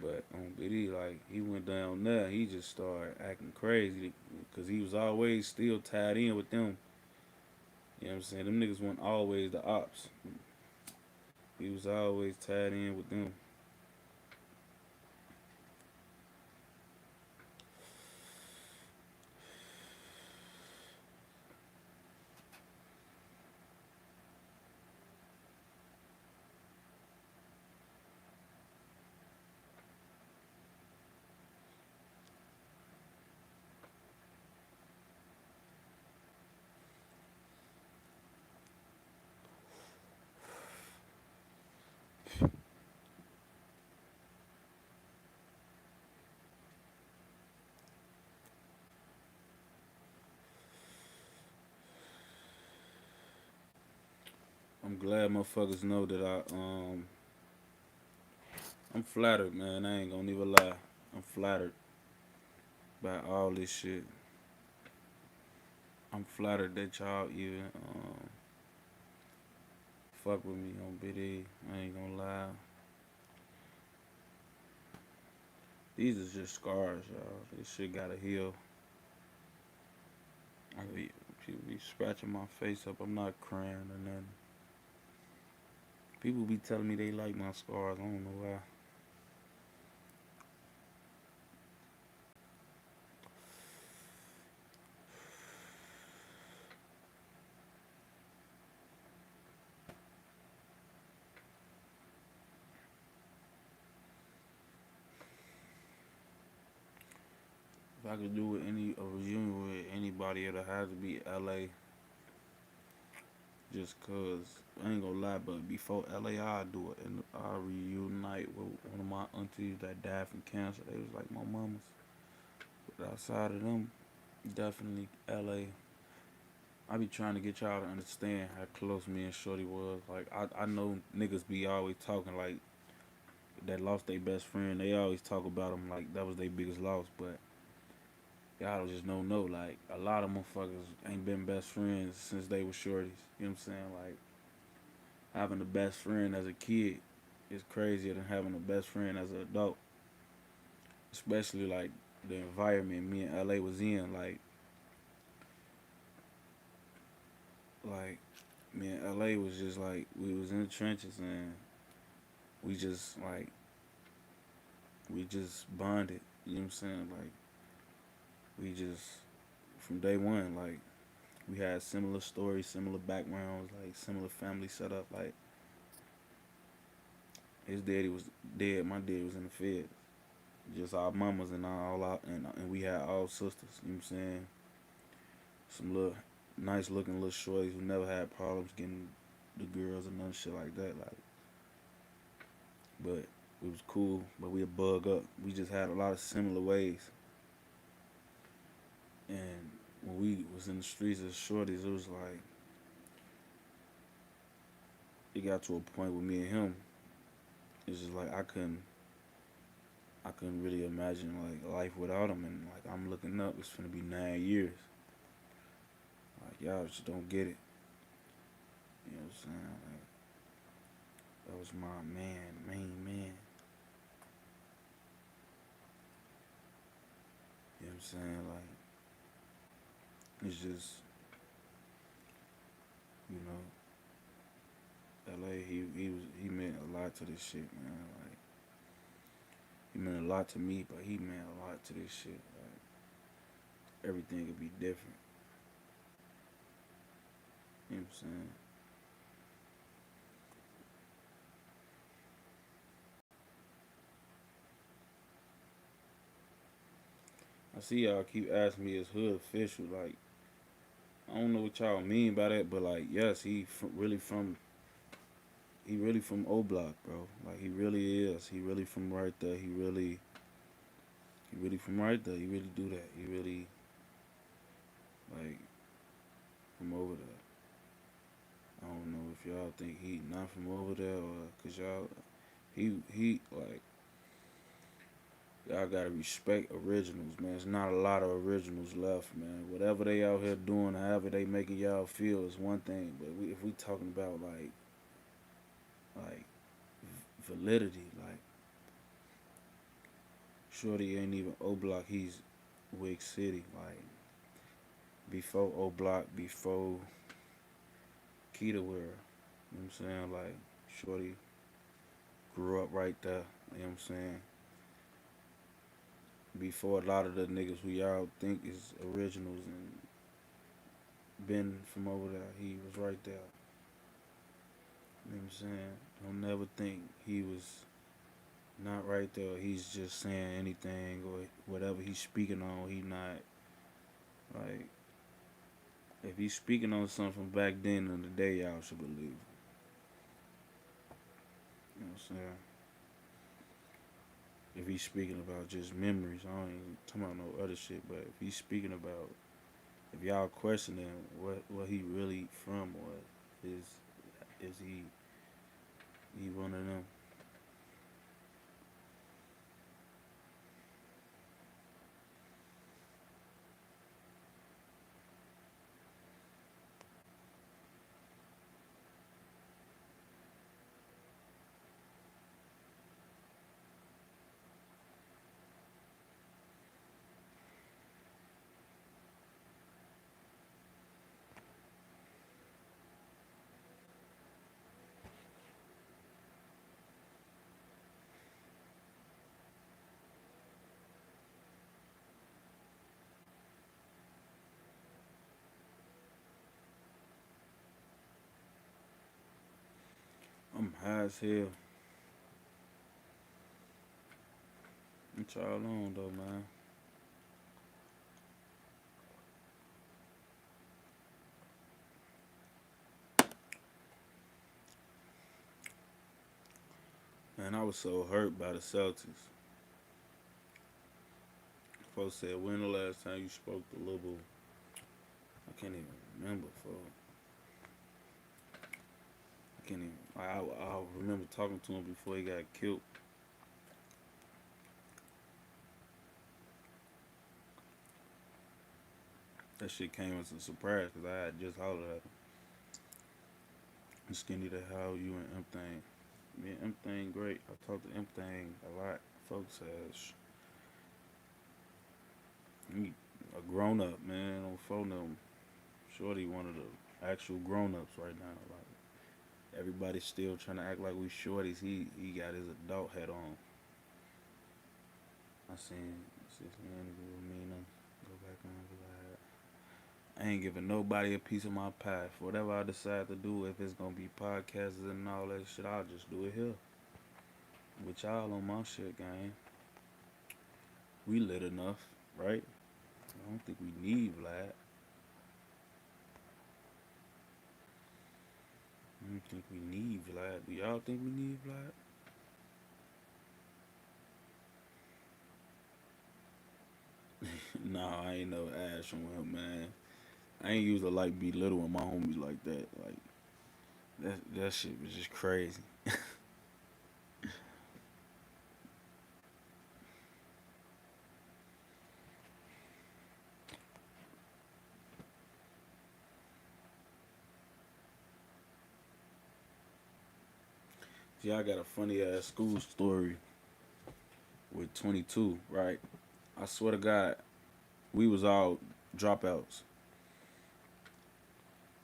But on BD, like he went down there, he just started acting crazy because he was always still tied in with them. You know what I'm saying? Them niggas weren't always the ops. He was always tied in with them. I'm glad motherfuckers know that I'm flattered, man. I ain't gonna even lie. I'm flattered by all this shit. I'm flattered that y'all even fuck with me on BD. I ain't gonna lie. These is just scars, y'all. This shit gotta heal. I be people be scratching my face up. I'm not crying or nothing. People be telling me they like my scars. I don't know why. If I could do with any a reunion with anybody, it'd have to be LA. Just cause I ain't gonna lie, but before LA, I'll do it, and I'll reunite with one of my aunties that died from cancer. They was like my mamas. But outside of them, definitely LA. I be trying to get y'all to understand how close me and Shorty was. Like I know niggas be always talking like that lost their best friend. They always talk about them like that was their biggest loss, but y'all just don't know. Like a lot of motherfuckers ain't been best friends since they were shorties. You know what I'm saying? Like having a best friend as a kid is crazier than having a best friend as an adult. Especially like the environment me and LA was in. Like me and LA was just like we was in the trenches and we just like we just bonded. You know what I'm saying? Like we just from day one, like We had similar stories, similar backgrounds, like similar family setup. Like his daddy was dead, my dad was in the Fed. Just our mamas and all out, and we had all sisters. You know what I'm saying? Some little nice looking little shorties who never had problems getting the girls and none shit like that. Like, but it was cool. But we a bug up. We just had a lot of similar ways. And when we was in the streets as shorties, it was like it got to a point with me and him. It's just like I couldn't really imagine like life without him. And like I'm looking up, it's gonna be 9 years. Like y'all just don't get it. You know what I'm saying? Like that was my main man. You know what I'm saying? Like it's just you know, LA. He meant a lot to this shit, man. Like he meant a lot to me, but he meant a lot to this shit. Like everything could be different. You know what I'm saying? I see y'all keep asking me is hood official. Like I don't know what y'all mean by that, but like yes, he really from O Block, bro. Like he really is. He really from right there. He really from right there. He really do that. He really like from over there. I don't know if y'all think he not from over there or cause y'all he like y'all gotta respect originals, man. There's not a lot of originals left, man. Whatever they out here doing, however they making y'all feel is one thing. But if we talking about like validity, like Shorty ain't even O Block, he's Wig City. Like before O Block, before Keita Wear. You know what I'm saying? Like Shorty grew up right there. You know what I'm saying? Before a lot of the niggas who y'all think is originals and been from over there, he was right there. You know what I'm saying? Don't never think he was not right there. He's just saying anything or whatever he's speaking on. He not like if he's speaking on something from back then in the day, y'all should believe. Him. You know what I'm saying? If he's speaking about just memories, I don't even talking about no other shit. But if he's speaking about, if y'all questioning what he really from or is he one of them? I'm high as hell. What y'all on though, man? Man, I was so hurt by the Celtics. Folks said, when the last time you spoke to Lil Boo? I can't even remember, folks. I can't even. I remember talking to him before he got killed. That shit came as a surprise because I had just hollered at him. Skinny the hell you and M Thing. Me and M Thing great. I talked to M Thing a lot. Folks says he a grown up man on phone them. Shorty one of the actual grown ups right now. Like everybody's still trying to act like we shorties. He got his adult hat on. I seen this interview with Mina. Go back on to that. I ain't giving nobody a piece of my pie. For whatever I decide to do, if it's gonna be podcasts and all that shit, I'll just do it here. With y'all on my shit, gang. We lit enough, right? I don't think we need Vlad. I don't think we need Vlad. Do y'all think we need Vlad? Nah, I ain't no ass from him, man. I ain't used to like belittling my homies like that. Like that shit was just crazy. See, I got a funny ass school story with 22, right? I swear to God, we was all dropouts.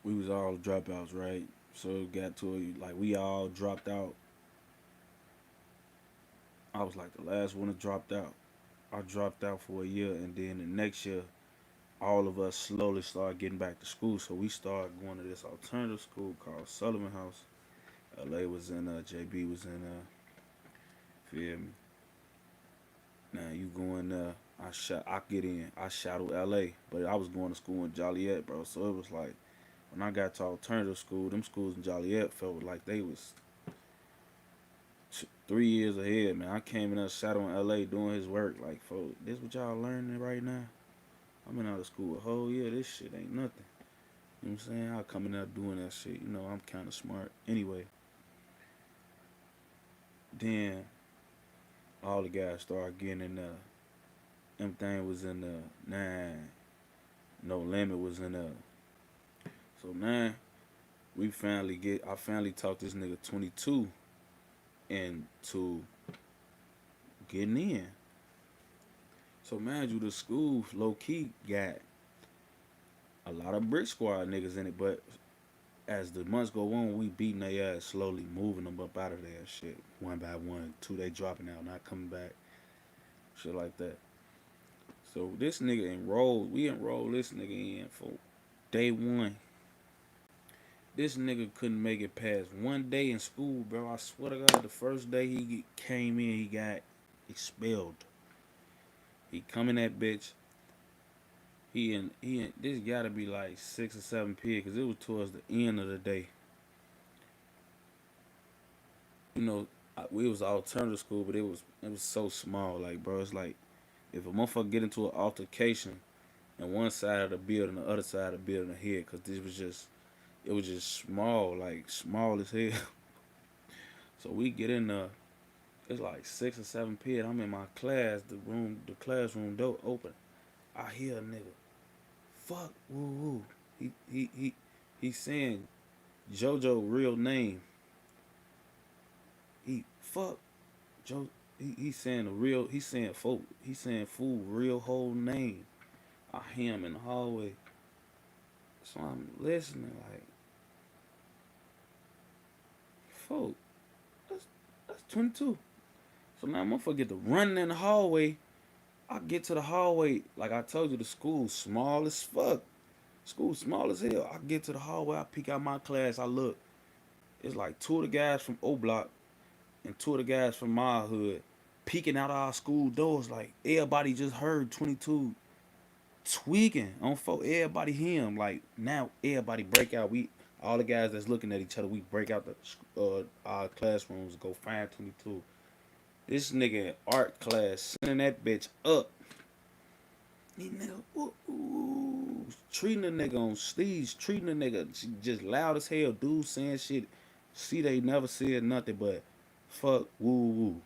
We was all dropouts, right? So it got to like we all dropped out. I was like the last one that dropped out. I dropped out for a year, and then the next year, all of us slowly started getting back to school. So we started going to this alternative school called Sullivan House. LA was in, JB was in, feel me? Now you going, I get in. I shadowed LA, but I was going to school in Joliet, bro. So it was like when I got to alternative school, them schools in Joliet felt like they was 3 years ahead, man. I came in there shadowing LA doing his work. Like, folks, this what y'all learning right now? I've been out of school a whole year. This shit ain't nothing. You know what I'm saying? I come in there doing that shit. You know, I'm kind of smart. Anyway, then all the guys started getting in there. Everything was in the nine. No limit was in there. So now I finally talked this nigga 22 into getting in. So mind you, the school low key got a lot of brick squad niggas in it, but as the months go on, we beating their ass slowly, moving them up out of there, shit, one by one. Two, they dropping out, not coming back, shit like that. So this nigga we enrolled this nigga in for day one. This nigga couldn't make it past one day in school, bro. I swear to God, the first day he came in, he got expelled. He come in that bitch. This gotta be like 6 or 7 p. Cause it was towards the end of the day. You know, we was alternative school, but it was so small. Like, bro, it's like if a motherfucker get into an altercation and one side of the building, the other side of the building here, cause it was just small, like small as hell. So we get in there. It's like 6 or 7 p. And I'm in my class. The classroom door open. I hear a nigga. Fuck woo woo. He saying JoJo real name. He fuck Joe. He saying the real. He saying folk. He saying fool real whole name. I hear him in the hallway. So I'm listening like, folk. That's that's 22. So now motherfucker get to running in the hallway. I get to the hallway, like I told you, the school small as fuck. School small as hell. I get to the hallway, I peek out my class, I look. It's like two of the guys from O Block and two of the guys from my hood peeking out our school doors. Like everybody just heard 22 tweaking on folk. Everybody him. Like now everybody break out. We all the guys that's looking at each other, we break out the our classrooms, go find 22. This nigga in art class sending that bitch up. He nigga, ooh, treating the nigga on stage, treating the nigga just loud as hell. Dude saying shit. See, they never said nothing but fuck, woo, woo.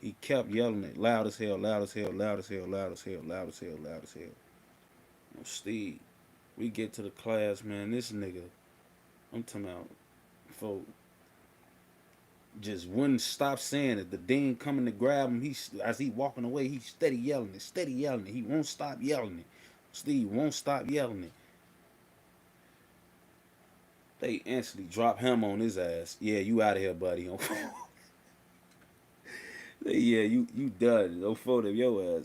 He kept yelling it loud as hell, loud as hell, loud as hell, loud as hell, loud as hell, loud as hell. Steve, we get to the class, man. This nigga, I'm talking about, folk, just wouldn't stop saying it. The dean coming to grab him, as he walking away, he steady yelling it, steady yelling it. He won't stop yelling it. Steve won't stop yelling it. They instantly drop him on his ass. Yeah, you out of here, buddy. Yeah, you done. Don't fold up your ass.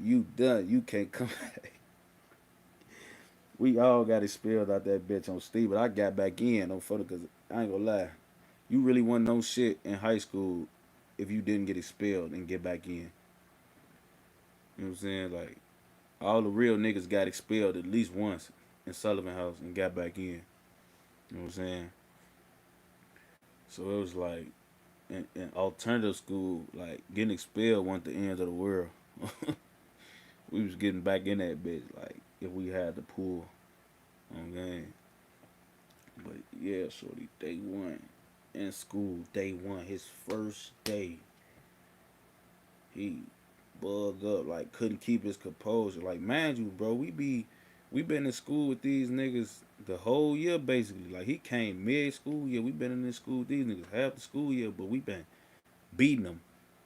You done. You can't come back. We all got expelled out that bitch on Steve, but I got back in on photo because I ain't gonna lie. You really wasn't no shit in high school if you didn't get expelled and get back in. You know what I'm saying? Like, all the real niggas got expelled at least once in Sullivan House and got back in. You know what I'm saying? So it was like, in alternative school, like, getting expelled wasn't the end of the world. We was getting back in that bitch, like, if we had the pull on game. But yeah, shorty, day one in school, day one, his first day, he bugged up, like couldn't keep his composure. Like, mind you, bro, we been in school with these niggas the whole year basically. Like, he came mid school year, we been in this school with these niggas half the school year, but we been beating them,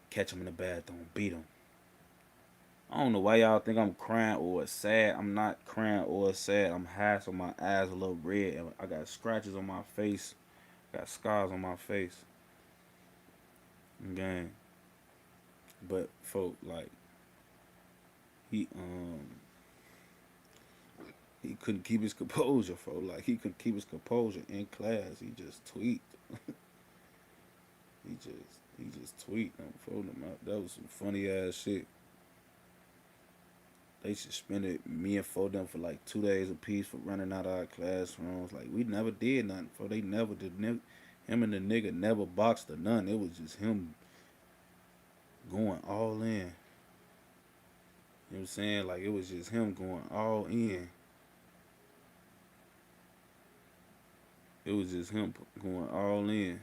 catch them in the bathroom, beat them. I don't know why y'all think I'm crying or sad. I'm not crying or sad. I'm high, so my eyes a little red, and I got scratches on my face, got scars on my face. Gang. But folk, like, he he couldn't keep his composure, folk. Like, he couldn't keep his composure in class. He just tweaked. He just tweaked on folk. That was some funny ass shit. They suspended me and for them for like 2 days apiece for running out of our classrooms. Like, we never did nothing. For they never did. Him and the nigga never boxed or none. It was just him going all in. You know what I'm saying? Like, it was just him going all in. It was just him going all in.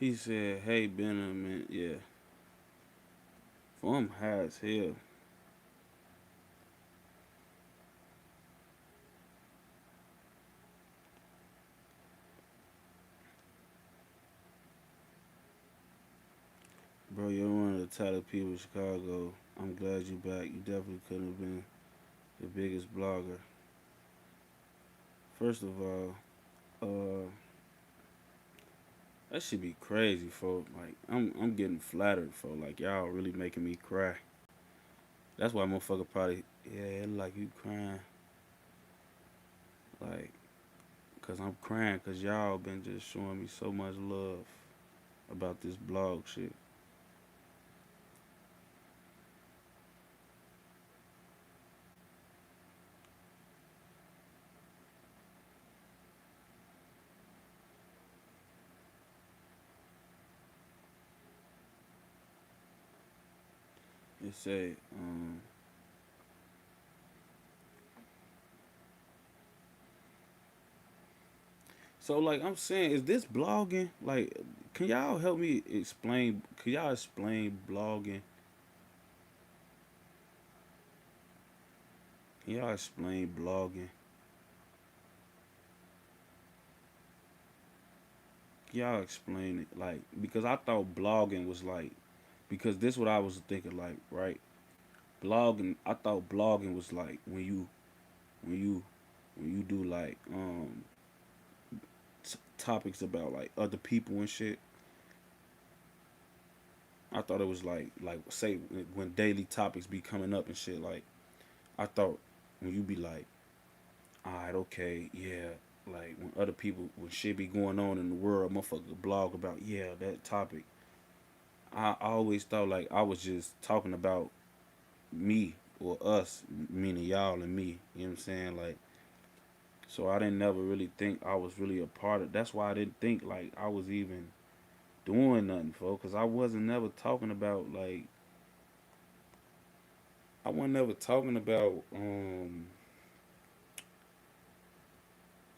He said, "Hey, Benjamin, yeah, for him high as hell, bro. You're one of the talented people in Chicago. I'm glad you back. You definitely couldn't have been the biggest blogger. First of all, uh, that should be crazy, folks. Like, I'm getting flattered, folks. Like, y'all really making me cry. That's why motherfucker probably, yeah, like you crying, like, cause I'm crying, cause y'all been just showing me so much love about this blog shit. It say, so like I'm saying, is this blogging? Like, can y'all help me explain? Can y'all explain blogging? Can y'all explain blogging? Can y'all explain it? Like, because I thought blogging was like, because this what I was thinking, like, right? Blogging, I thought blogging was like when you when you do like topics about like other people and shit. I thought it was like say when daily topics be coming up and shit. Like, I thought when you be like, all right, okay, yeah, like when other people when shit be going on in the world, motherfucker blog about yeah that topic. I always thought like I was just talking about me or us, meaning y'all and me. You know what I'm saying? Like, so I didn't never really think I was really a part of. That's why I didn't think like I was even doing nothing for, cause I wasn't never talking about like I wasn't never talking about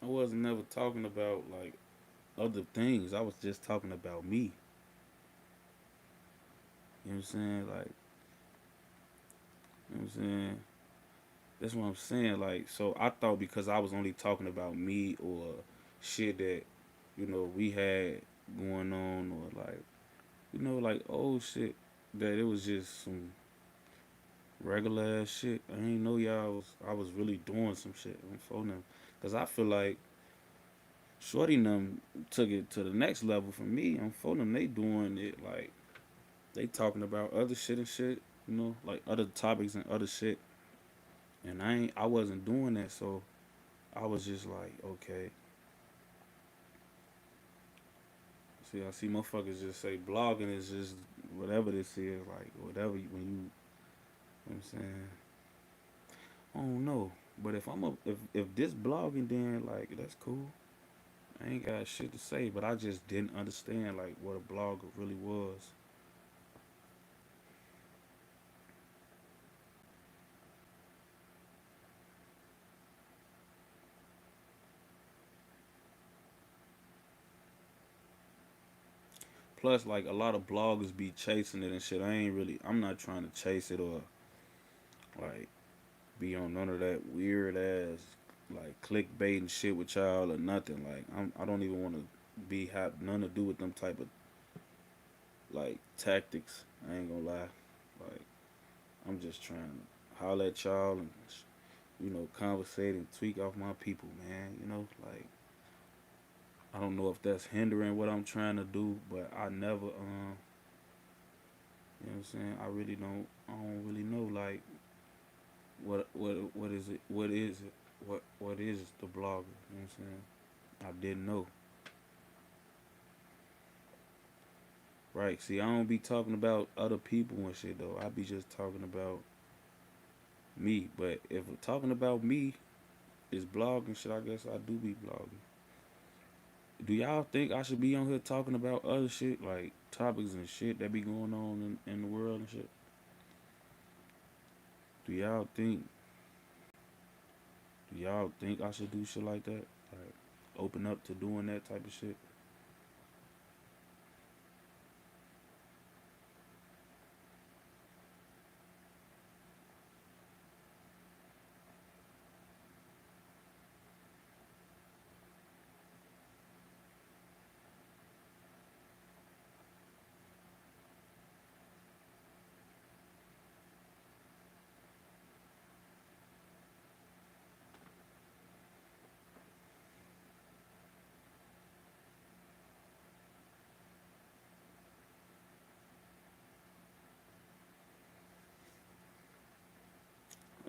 I wasn't never talking about like other things. I was just talking about me. You know what I'm saying? Like, you know what I'm saying? That's what I'm saying. Like, so I thought because I was only talking about me or shit that, we had going on or like, like old shit, that it was just some regular ass shit. I ain't know I was really doing some shit on phone them. Cause I feel like Shorty and them took it to the next level for me. On phone them, they doing it like they talking about other shit and shit, like other topics and other shit. And I wasn't doing that, so I was just like, okay. See, I see motherfuckers just say blogging is just whatever this is, like whatever when you know what I'm saying. I don't know. But if this blogging, then like that's cool. I ain't got shit to say, but I just didn't understand like what a blogger really was. Plus, like a lot of bloggers be chasing it and shit. I'm not trying to chase it or like be on none of that weird ass like clickbait and shit with y'all or nothing. Like I don't even want to be have none to do with them type of like tactics. I ain't gonna lie. Like I'm just trying to holler at y'all and conversate and tweak off my people, man. Like I don't know if that's hindering what I'm trying to do, but I never you know what I'm saying. I don't really know like what is it? What is it? What is the blogger? You know what I'm saying? I didn't know. Right. See, I don't be talking about other people and shit though. I be just talking about me. But if we're talking about me is blogging shit, I guess I do be blogging. Do y'all think I should be on here talking about other shit like topics and shit that be going on in the world and shit? Do y'all think do y'all think I should do shit like that? Like open up to doing that type of shit?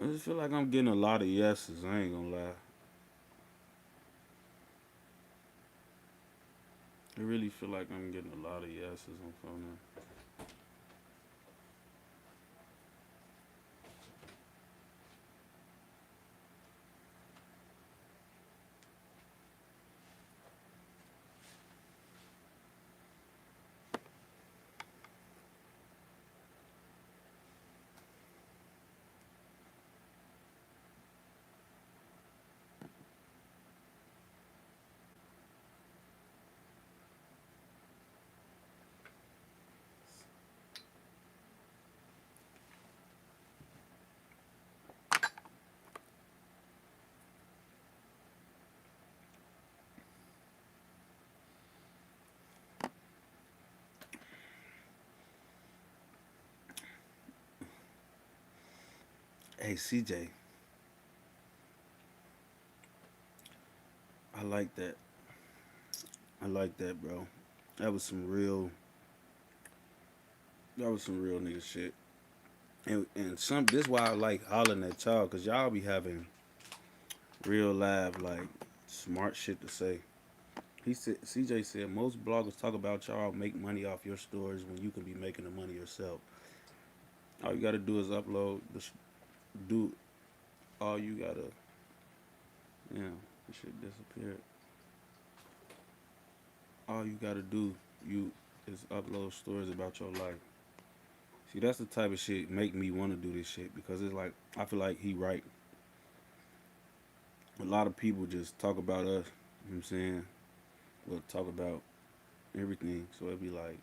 I just feel like I'm getting a lot of yeses. I ain't gonna lie. I really feel like I'm getting a lot of yeses on phone. Hey CJ, I like that. I like that, bro. That was some real. That was some real nigga shit. And some this why I like hollering at y'all, cause y'all be having real live like smart shit to say. He said CJ said most bloggers talk about y'all make money off your stories when you can be making the money yourself. All you gotta do is upload do all you gotta this shit disappeared. All you gotta do you is upload stories about your life. See, that's the type of shit make me want to do this shit because it's like I feel like he right. A lot of people just talk about us. You know what I'm saying? We'll talk about everything. So it'd be like,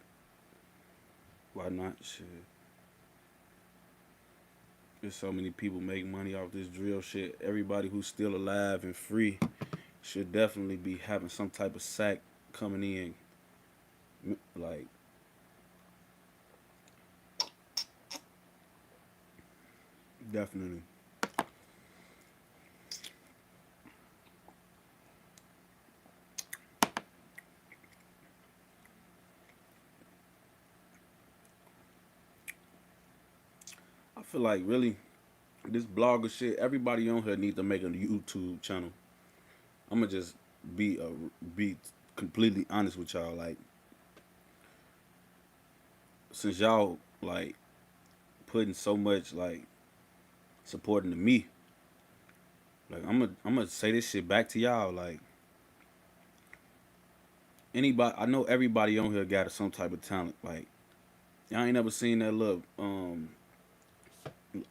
why not? Shit. There's so many people make money off this drill shit. Everybody who's still alive and free should definitely be having some type of sack coming in. Like, definitely. I feel like really this blogger shit. Everybody on here need to make a YouTube channel. I'm gonna just be be completely honest with y'all. Like, since y'all like putting so much like supporting to me, like I'm gonna say this shit back to y'all. Like, anybody, I know everybody on here got some type of talent. Like, y'all ain't never seen that little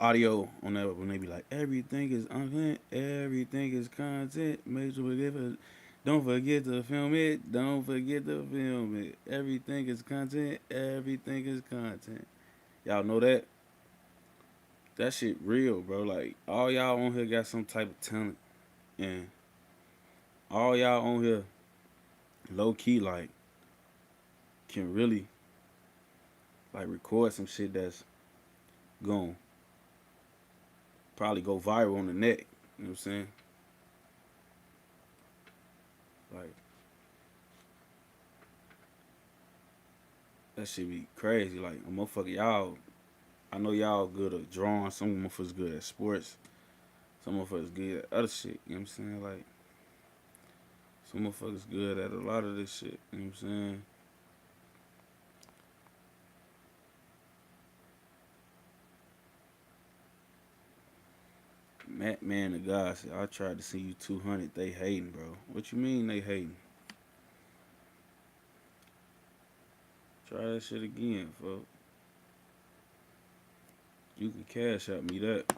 audio on that when they be like, everything is content, everything is content. Make sure we give it. Don't forget to film it. Don't forget to film it. Everything is content. Everything is content. Y'all know that? That shit real, bro. Like, all y'all on here got some type of talent, and all y'all on here low key like can really like record some shit that's going probably go viral on the net. You know what I'm saying? Like, that shit be crazy. Like, a motherfucker, y'all. I know y'all good at drawing. Some motherfuckers good at sports. Some motherfuckers good at other shit. You know what I'm saying? Like, some motherfuckers good at a lot of this shit. You know what I'm saying? Man, the guy said, I tried to see you 200. They hating, bro. What you mean they hating? Try that shit again, folks. You can cash out me that.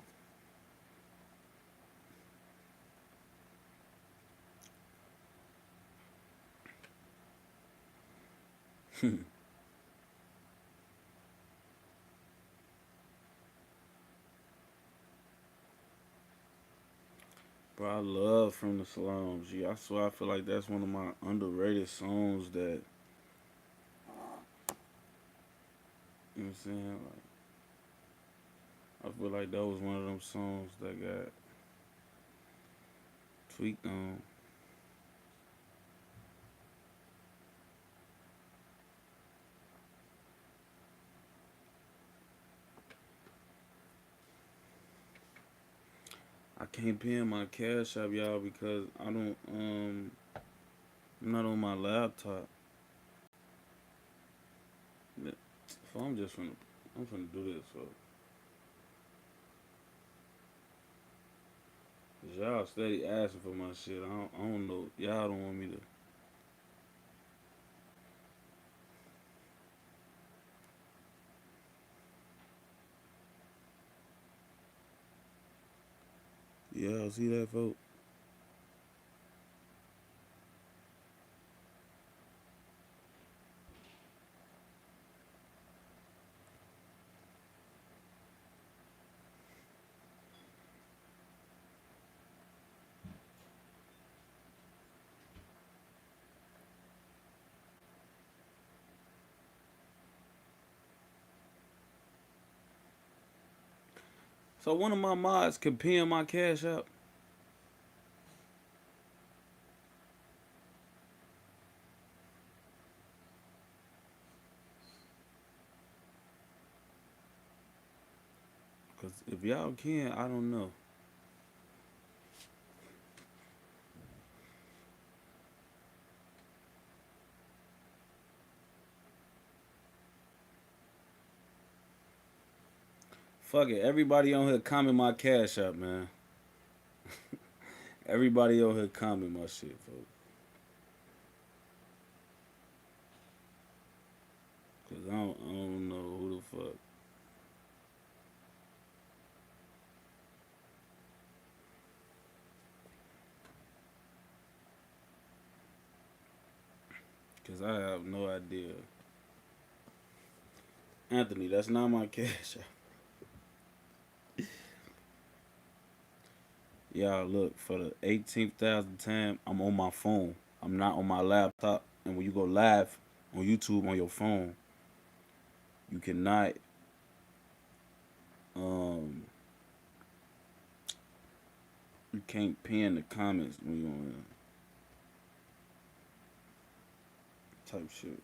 Bro, I love From the Salons. G. I swear I feel like that's one of my underrated songs that, you know what I'm saying? Like, I feel like that was one of them songs that got tweaked on. I can't pin my cash app, y'all, because I don't I'm not on my laptop. So I'm finna do this, so 'cause y'all steady asking for my shit. I don't know. Y'all don't want me to. Yeah, see that, folks? So one of my mods can pin my cash app. Cause if y'all can, I don't know. Fuck it. Everybody on here comment my cash app, man. Everybody on here comment my shit, folks. Cause I don't know who the fuck. Cause I have no idea. Anthony, that's not my cash app. Y'all, look, for the 18,000th time, I'm on my phone. I'm not on my laptop. And when you go live on YouTube on your phone, you cannot um you can't pin the comments when you on type shit.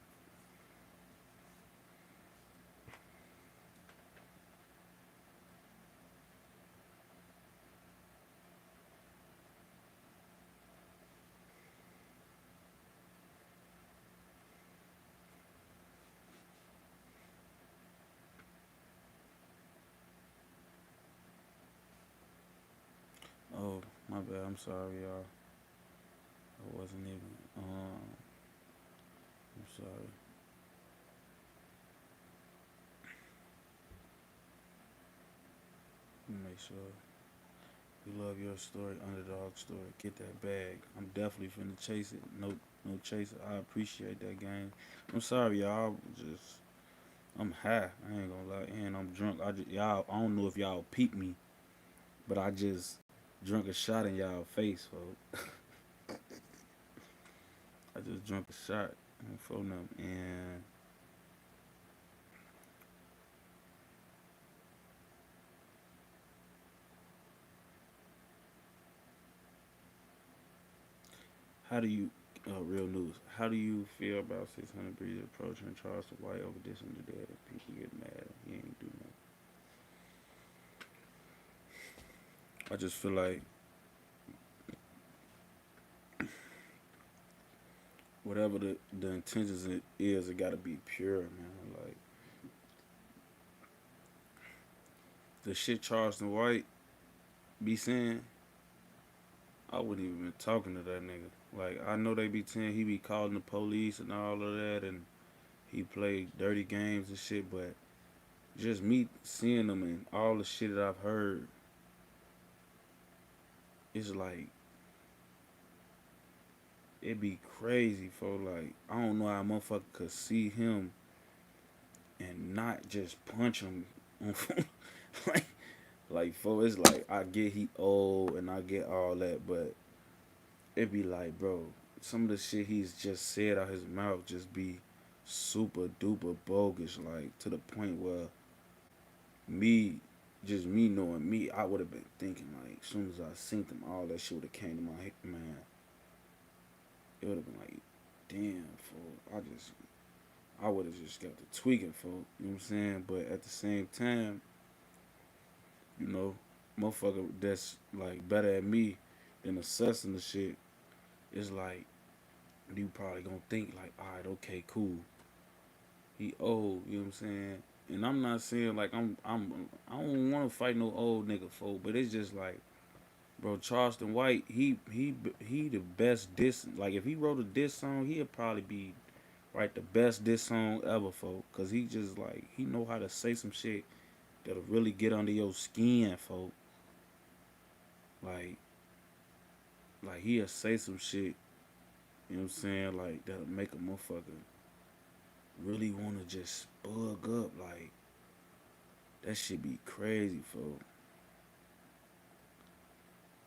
Oh, my bad. I'm sorry, y'all. I wasn't even. I'm sorry. Let me make sure. We love your story, underdog story. Get that bag. I'm definitely finna chase it. No, no chaser. I appreciate that game. I'm sorry, y'all. Just I'm high. I ain't gonna lie, and I'm drunk. Y'all. I don't know if y'all peep me, but I just drunk a shot in y'all face, folks. I just drunk a shot for them, and how do you? Real news. How do you feel about 600 Breeze approaching Charleston White over this and the dead? People get mad. He ain't do nothing. I just feel like whatever the intentions is, it gotta be pure, man. Like the shit Charleston White be saying, I wouldn't even been talking to that nigga. Like I know they be saying he be calling the police and all of that, and he played dirty games and shit. But just me seeing him and all the shit that I've heard, it's like it be crazy for like I don't know how a motherfucker could see him and not just punch him on like like for it's like I get he old and I get all that, but it be like bro, some of the shit he's just said out his mouth just be super duper bogus, like to the point where me just me knowing me, I would have been thinking like as soon as I seen them, all that shit would have came to my head, man. It would have been like, damn, fool. I would have just got the tweaking, fool. You know what I'm saying? But at the same time, you know, motherfucker that's like better at me than assessing the shit is like you probably gonna think like, all right, okay, cool. He old, you know what I'm saying? And I'm not saying like I don't want to fight no old nigga, fool. But it's just like, bro, Charleston White, he the best diss. Like if he wrote a diss song, he'd probably be right the best diss song ever, folk. Cause he just like he know how to say some shit that'll really get under your skin, folk. Like he'll say some shit, you know what I'm saying, like that'll make a motherfucker really wanna just bug up. Like that shit be crazy, folk.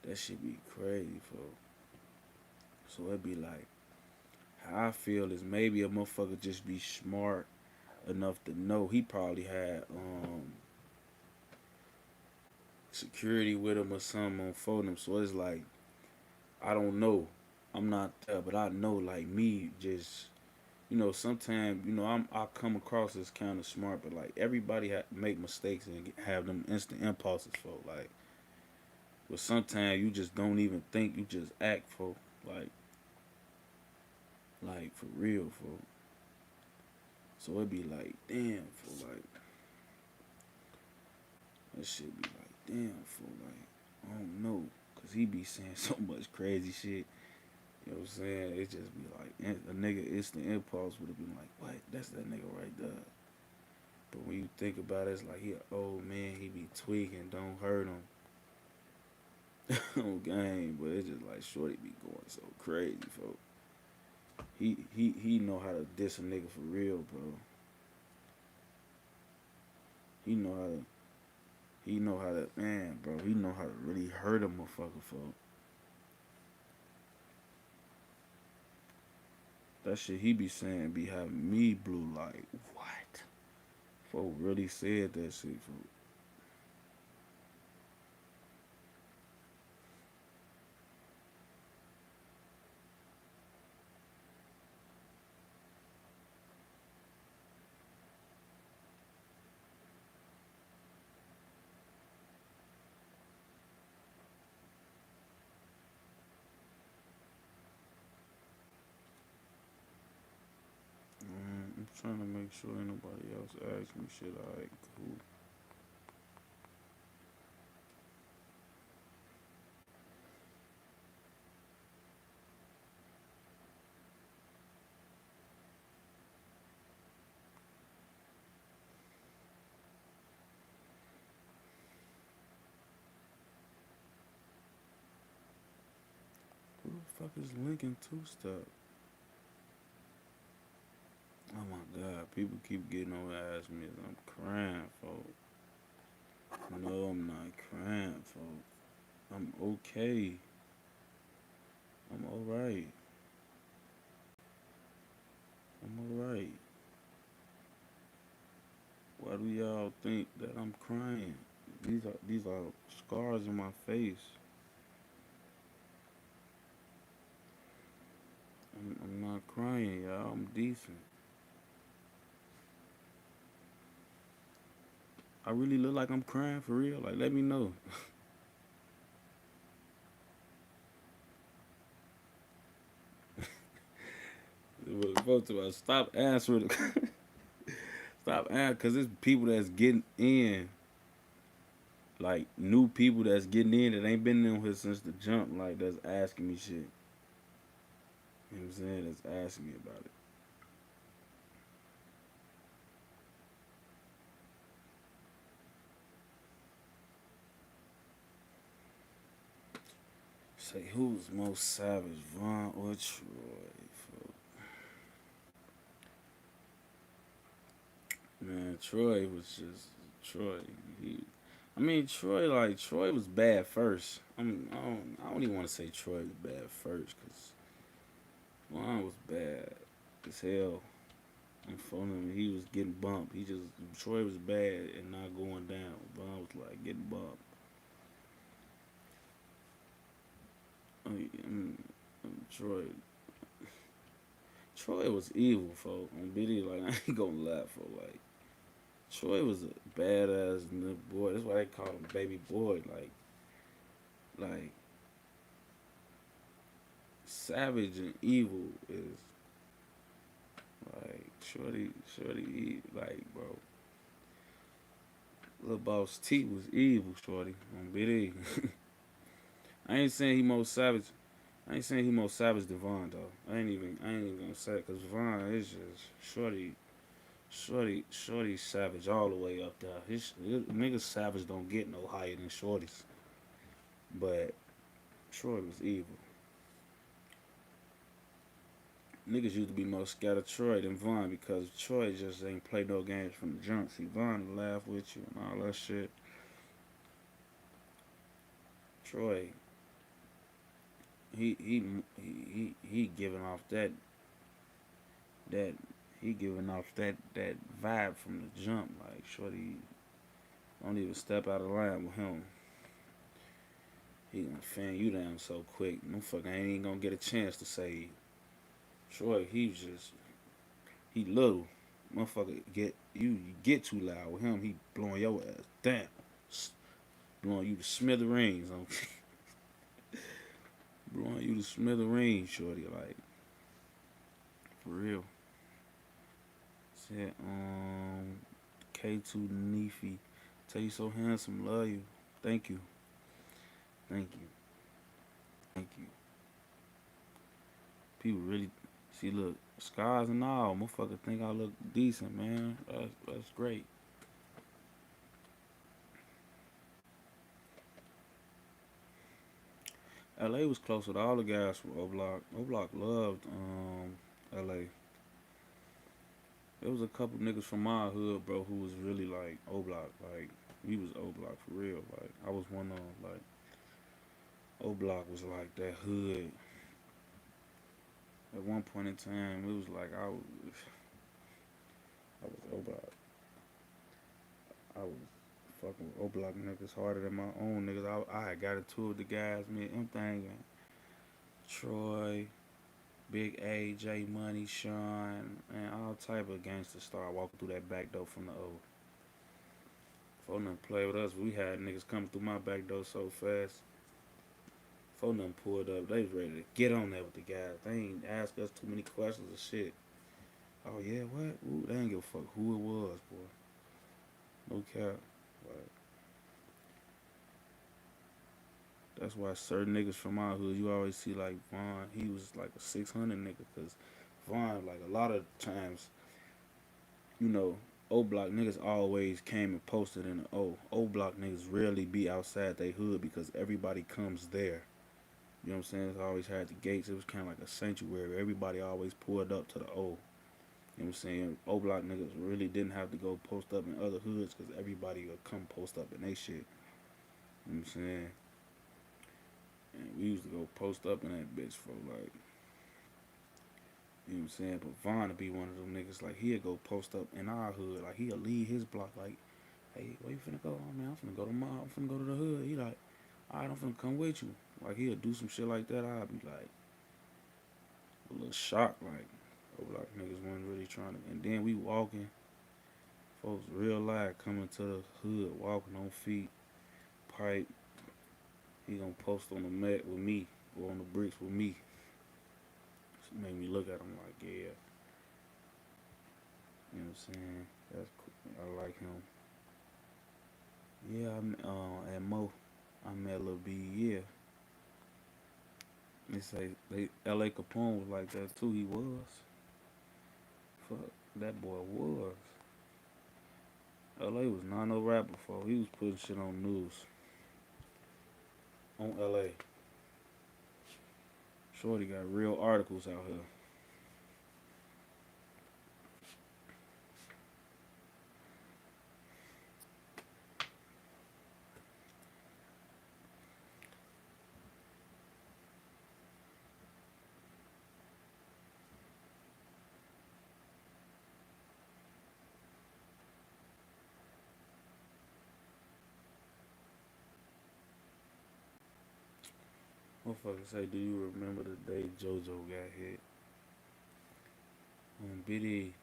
That shit be crazy, folk. So it be like how I feel is maybe a motherfucker just be smart enough to know he probably had security with him or something on phone. So it's like I don't know. I'm not there, but I know like me just sometimes I come across as kind of smart, but like everybody make mistakes and have them instant impulses for like. But sometimes you just don't even think, you just act for like for real for. So it be like damn for like that shit be like damn for like I don't know, cause he be saying so much crazy shit. You know what I'm saying? It just be like a nigga instant impulse would have been like, what? That's that nigga right there. But when you think about it, it's like he an old man. He be tweaking. Don't hurt him on game. But it's just like Shorty be going so crazy, folks. He know how to diss a nigga for real, bro. He know how to. He know how to, man, bro. He know how to really hurt a motherfucker, folk. That shit he be saying be having me blue like, what? Folk really said that shit, folk. I'm trying to make sure ain't nobody else ask me shit. Alright, cool. Who the fuck is Lincoln Two Step? Oh my god, people keep getting on ass me. I'm crying, folks. No, I'm not crying, folks. I'm okay. I'm alright. I'm alright. Why do y'all think that I'm crying? These are scars in my face. I'm not crying, y'all. I'm decent. I really look like I'm crying for real. Like, let me know. Folks, stop answering. Stop answering, cause it's people that's getting in, like new people that's getting in that ain't been in here since the jump. Like that's asking me shit. You know what I'm saying? That's asking me about it. Say who's most savage, Vaughn or Troy? Man, Troy was just Troy. He, I mean, Troy was bad first. I don't even want to say Troy was bad first, cause Vaughn was bad as hell. I'm phoning him. He was getting bumped. Troy was bad and not going down. Vaughn was like getting bumped. I mean, Troy was evil, folk. On BD, like I ain't gonna laugh, for like Troy was a badass nigga boy. That's why they call him baby boy. Like savage and evil is like like bro. Little boss T was evil, shorty. On BD. I ain't saying he most savage. I ain't saying he most savage than Vaughn though. I ain't even gonna say it, cause Vaughn is just shorty savage all the way up there. His niggas savage don't get no higher than shorties. But Troy was evil. Niggas used to be more scared of Troy than Vaughn because Troy just ain't play no games from the jump. See, Vaughn will laugh with you and all that shit. Troy, he giving off that he giving off that vibe from the jump. Like Shorty don't even step out of line with him. He gonna fan you down so quick. No fucking ain't even gonna get a chance to say Troy. He little. Motherfucker you get too loud with him. He blowing your ass down, blowing you to smithereens. Blowing you to smithereens, shorty. Like for real. Said K2 Neefy. Tell you so handsome. Love you. Thank you. Thank you. Thank you. People really see, look, scars and all. Motherfucker think I look decent, man. That's great. LA was close with all the guys from O Block. O Block loved LA. There was a couple niggas from my hood, bro, who was really like O Block. Like We was O Block for real. Like I was one of them. Like O Block was like that hood. At one point in time, it was like I was O Block. I was fucking with O Block niggas harder than my own niggas. I had got into it with the guys, man. I'm thinking Troy, Big A, JMANE, Sean, and all type of gangsters start walking through that back door from the O. Before them play with us, we had niggas coming through my back door so fast. Before them pulled up, they was ready to get on there with the guys. They ain't ask us too many questions or shit. Oh yeah, what? Ooh, they ain't give a fuck who it was, boy. No cap. Like, that's why certain niggas from our hood, you always see like Vaughn, he was like a 600 nigga, cause Vaughn, like a lot of times, you know, O Block niggas always came and posted in the O. O Block niggas rarely be outside they hood because everybody comes there. You know what I'm saying? It's always had the gates. It was kind of like a sanctuary. Everybody always pulled up to the O. You know what I'm saying? O Block niggas really didn't have to go post up in other hoods because everybody would come post up in they shit. You know what I'm saying? And we used to go post up in that bitch for like, you know what I'm saying? But Vaughn would be one of them niggas, like, he'd go post up in our hood. Like, he'd leave his block, like, hey, where you finna go? Oh, man, I'm finna go to I'm finna go to the hood. He like, alright, I'm finna come with you. Like, he'd do some shit like that. I'd be like, a little shocked, like, oh, like, niggas wasn't really trying to. And then we walking, folks real live coming to the hood, walking on feet, pipe. He gonna post on the mat with me, or on the bricks with me. So it made me look at him like, yeah. You know what I'm saying? That's cool. I like him. Yeah, at Mo, I met Lil B. Yeah, they say L.A. Capone was like that too. He was. Fuck, that boy was. L.A. was not no rapper before. He was putting shit on news on L.A. Shorty got real articles out here. Motherfucker say, do you remember the day JoJo got hit? Biddy,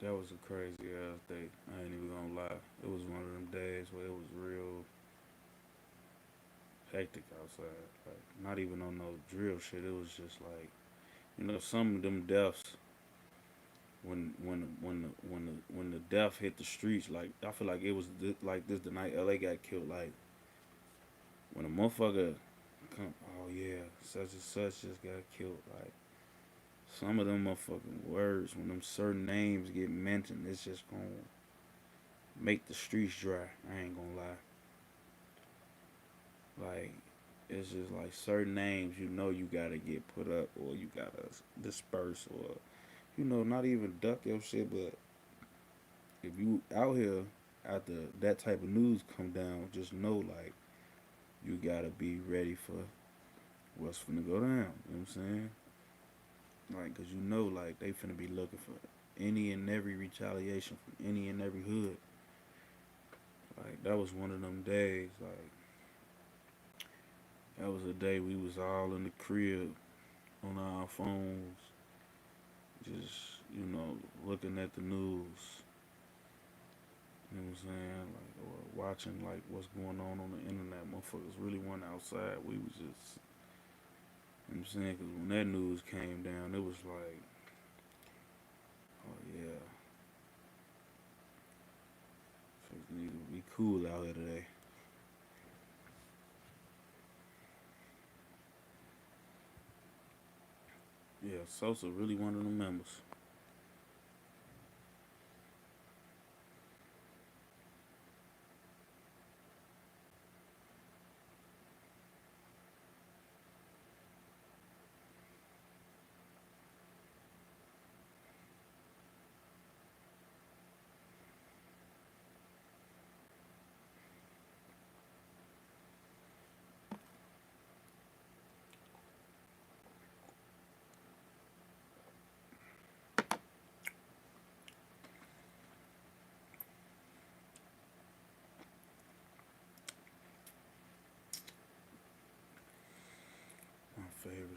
that was a crazy ass day. I ain't even gonna lie. It was one of them days where it was real hectic outside. Like, not even on no drill shit. It was just like, some of them deaths when the death hit the streets. Like, I feel like it was like this the night LA got killed. Like, when a motherfucker come, oh yeah, such and such just got killed. Like, some of them motherfucking words, when them certain names get mentioned, it's just gonna make the streets dry. I ain't gonna lie. Like, it's just like certain names, you gotta get put up, or you gotta disperse, or not even duck your shit. But if you out here after that type of news come down, just know, like, you gotta be ready for what's finna go down. You know what I'm saying? Like, cause like, they finna be looking for any and every retaliation from any and every hood. Like, that was one of them days. Like, that was a day we was all in the crib on our phones, just, looking at the news. You know what I'm saying? Like, or watching, like, what's going on the internet. Motherfuckers really went outside. We was just, you know what I'm saying? Because when that news came down, it was like, oh yeah, folks need to be cool out here today. Yeah, Sosa really one of the members.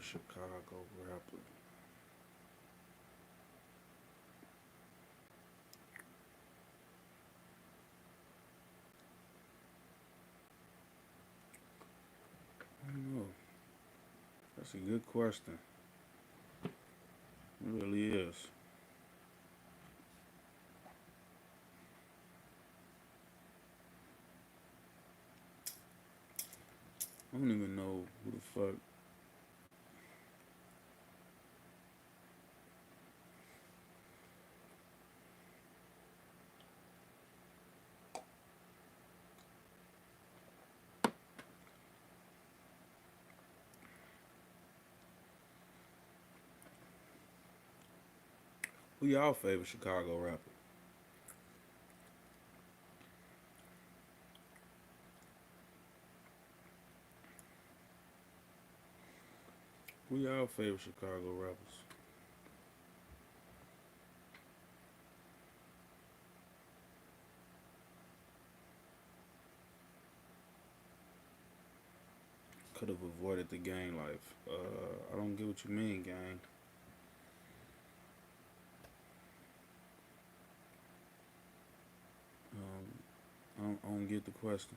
favorite Chicago rapper. I don't know. That's a good question. It really is. I don't even know who the fuck. Who y'all favorite Chicago rapper? Who y'all favorite Chicago rappers? Could have avoided the gang life. I don't get what you mean, gang. I don't get the question.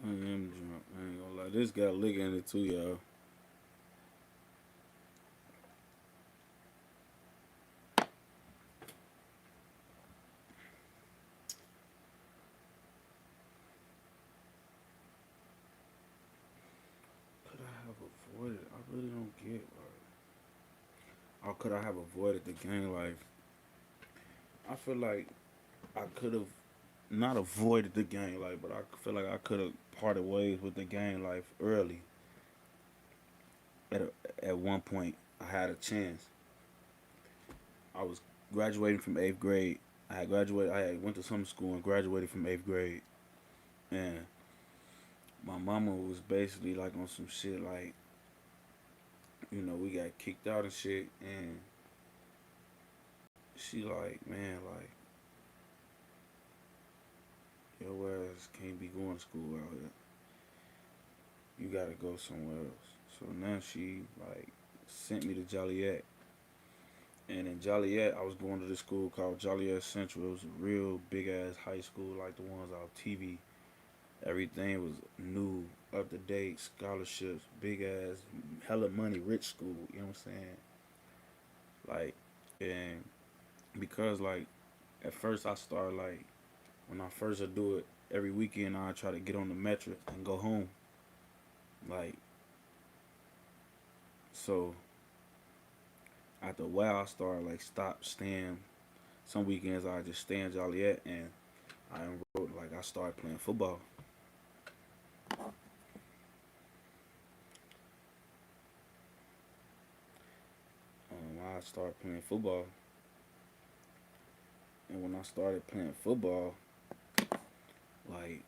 I am drunk. I ain't gonna lie. This got liquor in it too, y'all. Could I have avoided? I really don't get. Or could I have avoided the gang life? I feel like I could have not avoided the gang life, but I feel like I could have parted ways with the gang life early. At at one point, I had a chance. I was graduating from eighth grade. I had graduated. I had went to some school and graduated from eighth grade, and my mama was basically like on some shit like, we got kicked out and shit, and she like, man, like your ass can't be going to school out here. You gotta go somewhere else. So now she like sent me to Joliet. And in Joliet, I was going to this school called Joliet Central. It was a real big ass high school, like the ones on TV. Everything was new, up to date, scholarships, big ass, hella money, rich school. You know what I'm saying? Like, and because like at first I started like when I first would do it every weekend, I try to get on the metro and go home. Like, so after a while, I started like stop staying. Some weekends I just stay in Joliet, and I enrolled like I started playing football. I started playing football, and when I started playing football, like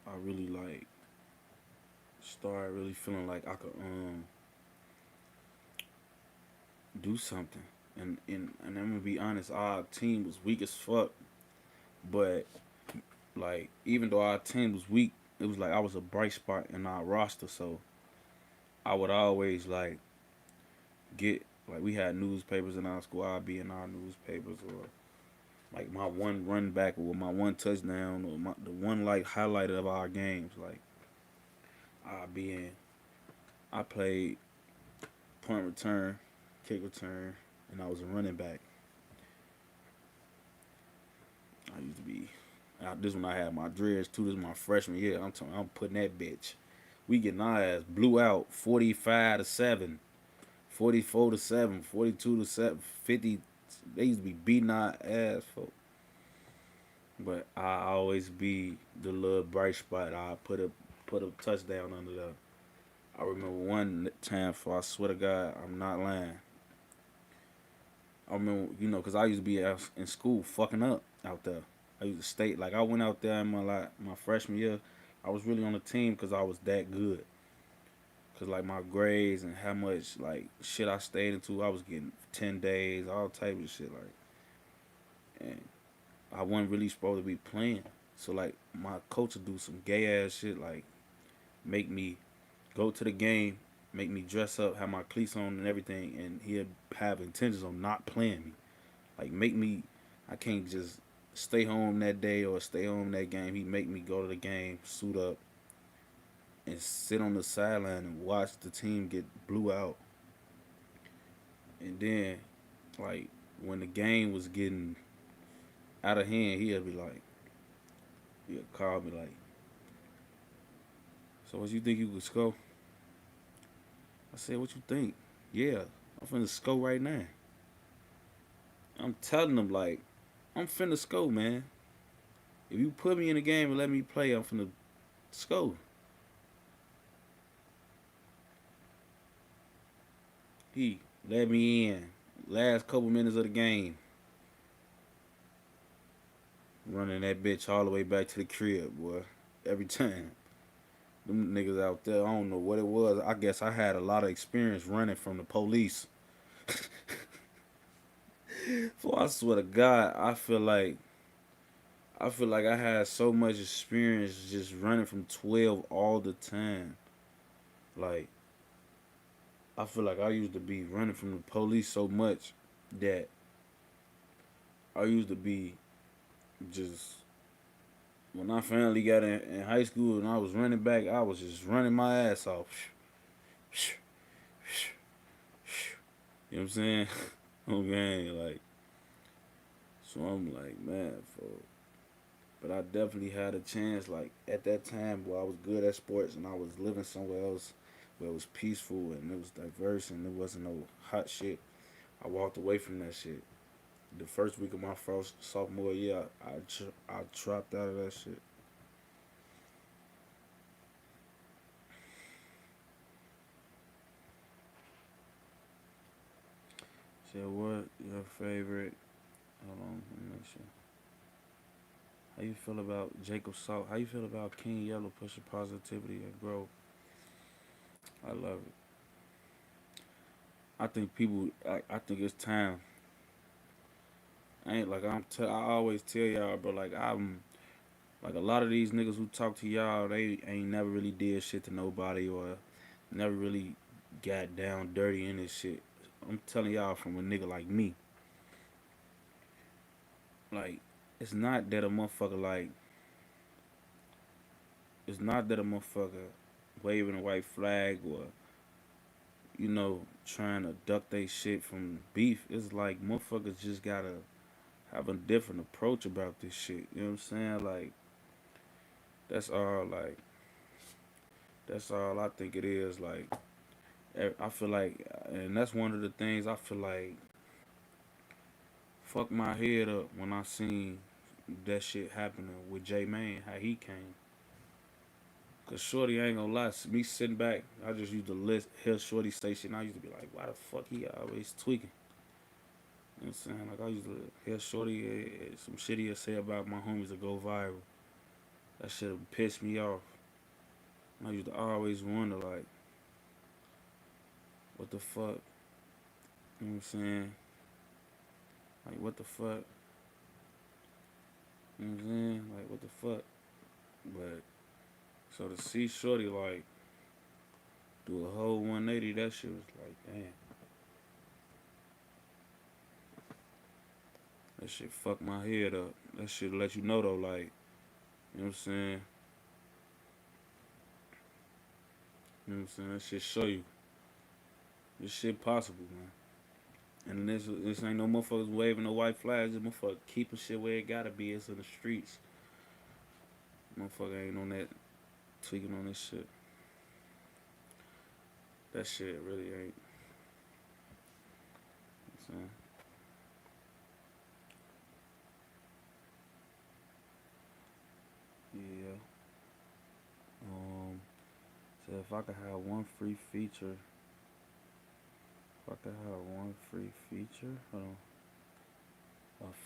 I really like started really feeling like I could do something. And I'm gonna be honest, our team was weak as fuck. But like even though our team was weak, it was like I was a bright spot in our roster. So I would always like get like we had newspapers in our school. I'd be in our newspapers or like my one run back or my one touchdown or the one like highlight of our games. Like I'd be in. I played punt return, kick return, and I was a running back. I used to be. This when I had my dreads too. This is my freshman year. I'm putting that bitch. We getting our ass blew out 45-7, 44-7, 42-7, 50. They used to be beating our ass, folk. But I always be the little bright spot. I put a touchdown under there. I remember one time, for I swear to God, I'm not lying. I remember, cause I used to be out in school fucking up out there. I used to stay like I went out there in my freshman year. I was really on the team cause I was that good. Cause like my grades and how much like shit I stayed into, I was getting 10 days, all type of shit like, and I wasn't really supposed to be playing. So like my coach would do some gay ass shit like make me go to the game, make me dress up, have my cleats on and everything, and he'd have intentions on not playing me. Like make me, I can't just stay home that day or stay home that game. He make me go to the game, suit up, and sit on the sideline and watch the team get blew out. And then, like when the game was getting out of hand, he'd call me like, "So what you think you could score?" I said, "What you think?" "Yeah, I'm finna score right now." I'm telling him like, "I'm finna score, man. If you put me in the game and let me play, I'm finna score." He let me in. Last couple minutes of the game, running that bitch all the way back to the crib, boy. Every time. Them niggas out there, I don't know what it was. I guess I had a lot of experience running from the police. So I swear to God, I feel like I had so much experience just running from 12 all the time. Like I feel like I used to be running from the police so much that I used to be just when I finally got in high school and I was running back, I was just running my ass off. You know what I'm saying? Okay, like so I'm like, man, for but I definitely had a chance like at that time where I was good at sports and I was living somewhere else where it was peaceful and it was diverse and there wasn't no hot shit. I walked away from that shit. The first week of my first sophomore year, I dropped out of that shit. So what your favorite? Hold on, let me make sure. How you feel about Jacob Salt? How you feel about King Yellow pushing positivity and growth? I love it. I think people. I think it's time. I ain't like I always tell y'all, bro. Like I'm like a lot of these niggas who talk to y'all, they ain't never really did shit to nobody or never really got down dirty in this shit. I'm telling y'all from a nigga like me. Like it's not that a motherfucker like it's not that a motherfucker waving a white flag or trying to duck they shit from beef. It's like motherfuckers just gotta have a different approach about this shit. You know what I'm saying? Like that's all. Like that's all I think it is. Like I feel like, and that's one of the things I feel like fucked my head up when I seen that shit happening with JMANE, how he came. Cause Shorty, I ain't gonna lie, me sitting back, I just used to hear Shorty say shit, and I used to be like, why the fuck he always tweaking? You know what I'm saying? Like I used to hear Shorty some shit he'd say about my homies that go viral. That shit would piss me off. And I used to always wonder like, what the fuck? You know what I'm saying? Like what the fuck? You know what I'm saying? Like what the fuck? But so to see Shorty like do a whole 180, that shit was like, damn. That shit fucked my head up. That shit let you know though, like, you know what I'm saying? You know what I'm saying? That shit show you this shit possible, man. And this ain't no motherfuckers waving no white flags. This motherfucker keeping shit where it gotta be. It's in the streets. Motherfucker ain't on that tweaking on this shit. That shit really ain't. You know yeah. Um. So if I could have one free feature, if I could have one free feature, hold on.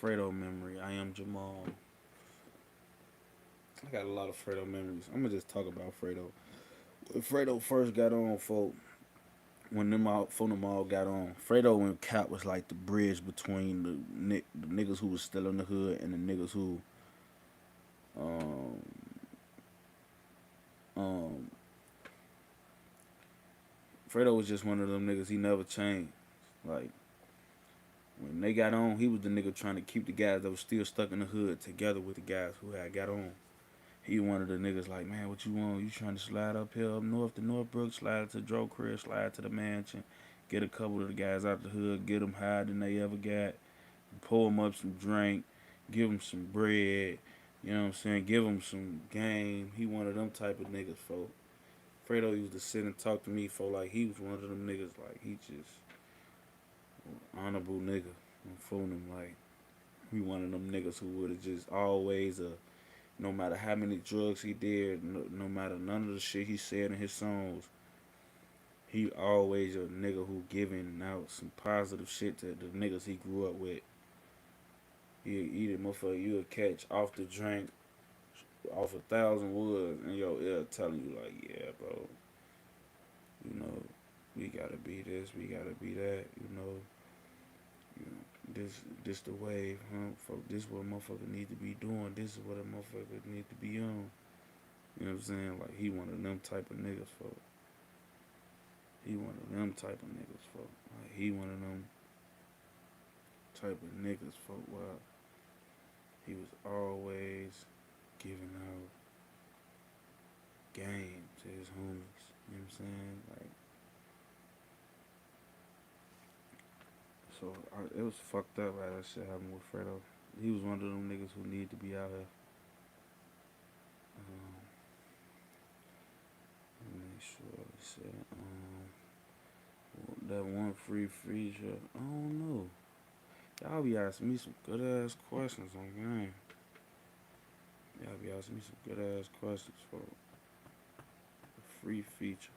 Fredo memory. I am Jamal. I got a lot of Fredo memories. I'm gonna just talk about Fredo. When Fredo first got on, folk, when them all got on, Fredo and Cap was like the bridge between the niggas who was still in the hood and the niggas who um um Fredo was just one of them niggas. He never changed. Like when they got on, he was the nigga trying to keep the guys that was still stuck in the hood together with the guys who had got on. He one of the niggas like, man, what you want? You trying to slide uphill up north to Northbrook, slide to Dro crib, slide to the mansion, get a couple of the guys out the hood, get them higher than they ever got, pour them up some drink, give them some bread, you know what I'm saying? Give them some game. He one of them type of niggas, folk. Fredo used to sit and talk to me for like he was one of them niggas, like he just honorable nigga. I'm fooling him like he one of them niggas who would have just always no matter how many drugs he did, no matter none of the shit he said in his songs, he always a nigga who giving out some positive shit to the niggas he grew up with. He the motherfucker you would catch off the drink, off 1,000 woods, and your ear telling you like, yeah, bro, you know, we gotta be this, we gotta be that, you know, this the wave, huh? Folk, this what a motherfucker need to be doing. This is what a motherfucker need to be on. You know what I'm saying? Like he one of them type of niggas, folk. He one of them type of niggas, folk. Like he one of them type of niggas, folk. Well, he was always giving out game to his homies. You know what I'm saying? Like, so it was fucked up how that shit happened with Fredo. He was one of them niggas who need to be out here. Um, Let me make sure I said that one free feature. I don't know. Y'all be asking me some good ass questions on game. Y'all be asking me some good ass questions for a free feature.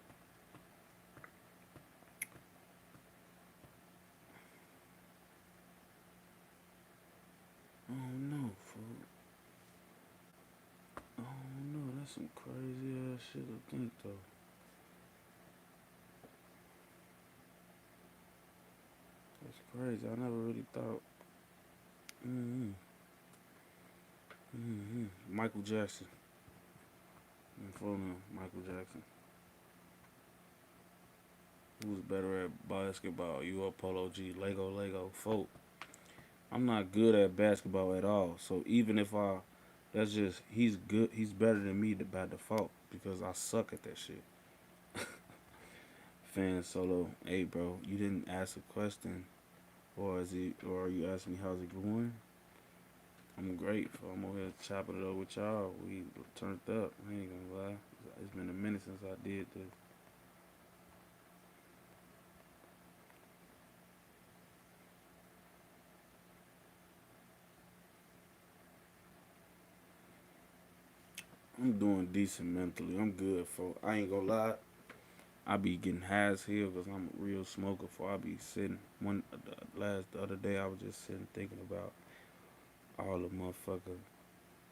I don't know, fool. I don't know. That's some crazy ass shit to think though. That's crazy. I never really thought. Mm-hmm. Michael Jackson. I'm fooling Michael Jackson. Who's better at basketball? You or Polo G? Lego, folk. I'm not good at basketball at all. So even if that's just he's good. He's better than me by default because I suck at that shit. Fan solo. Hey, bro, you didn't ask a question, or are you asking me how's it going? I'm grateful. I'm over here chopping it up with y'all. We turned up. I ain't gonna lie. It's been a minute since I did this. I'm doing decent mentally. I'm good, for. I ain't gonna lie. I be getting high as hell because I'm a real smoker. For I be sitting the other day I was just sitting thinking about all the motherfucker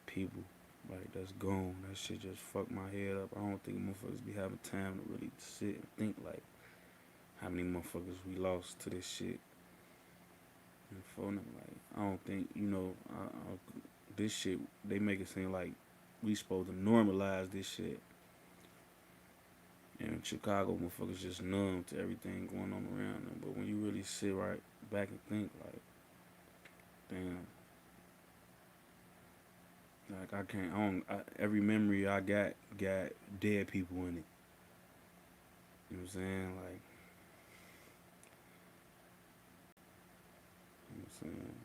people like that's gone. That shit just fucked my head up. I don't think motherfuckers be having time to really sit and think like how many motherfuckers we lost to this shit. And for them, like I don't think this shit. They make it seem like we supposed to normalize this shit. And in Chicago, motherfuckers just numb to everything going on around them. But when you really sit right back and think, like, damn, like I can't. Every memory I got dead people in it. You know what I'm saying? Like, you know what I'm saying?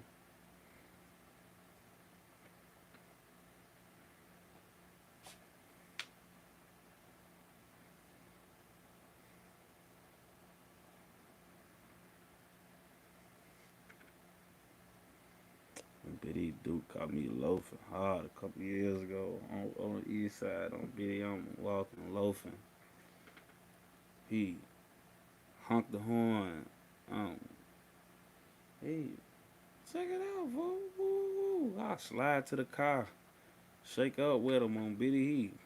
Biddy Duke caught me loafing hard a couple years ago on the east side on Biddy. I'm walking loafing. He honked the horn. Um, hey, Check it out, fool. Woo. I slide to the car, shake up with him on Bitty Heat.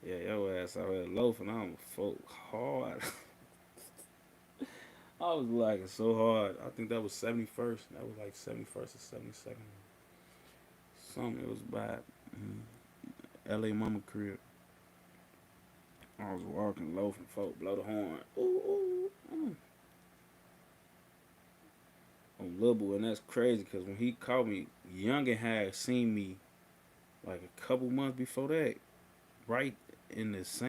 Yeah, your ass out here loafing. I'm folk hard. I was lagging so hard. I think that was 71st. That was like 71st or 72nd. Something, it was bad. LA Mama crib. I was walking, loafing, folk blow the horn. Ooh, ooh, on Lil Boo, and that's crazy because when he called me, Youngin had seen me like a couple months before that, right in the same.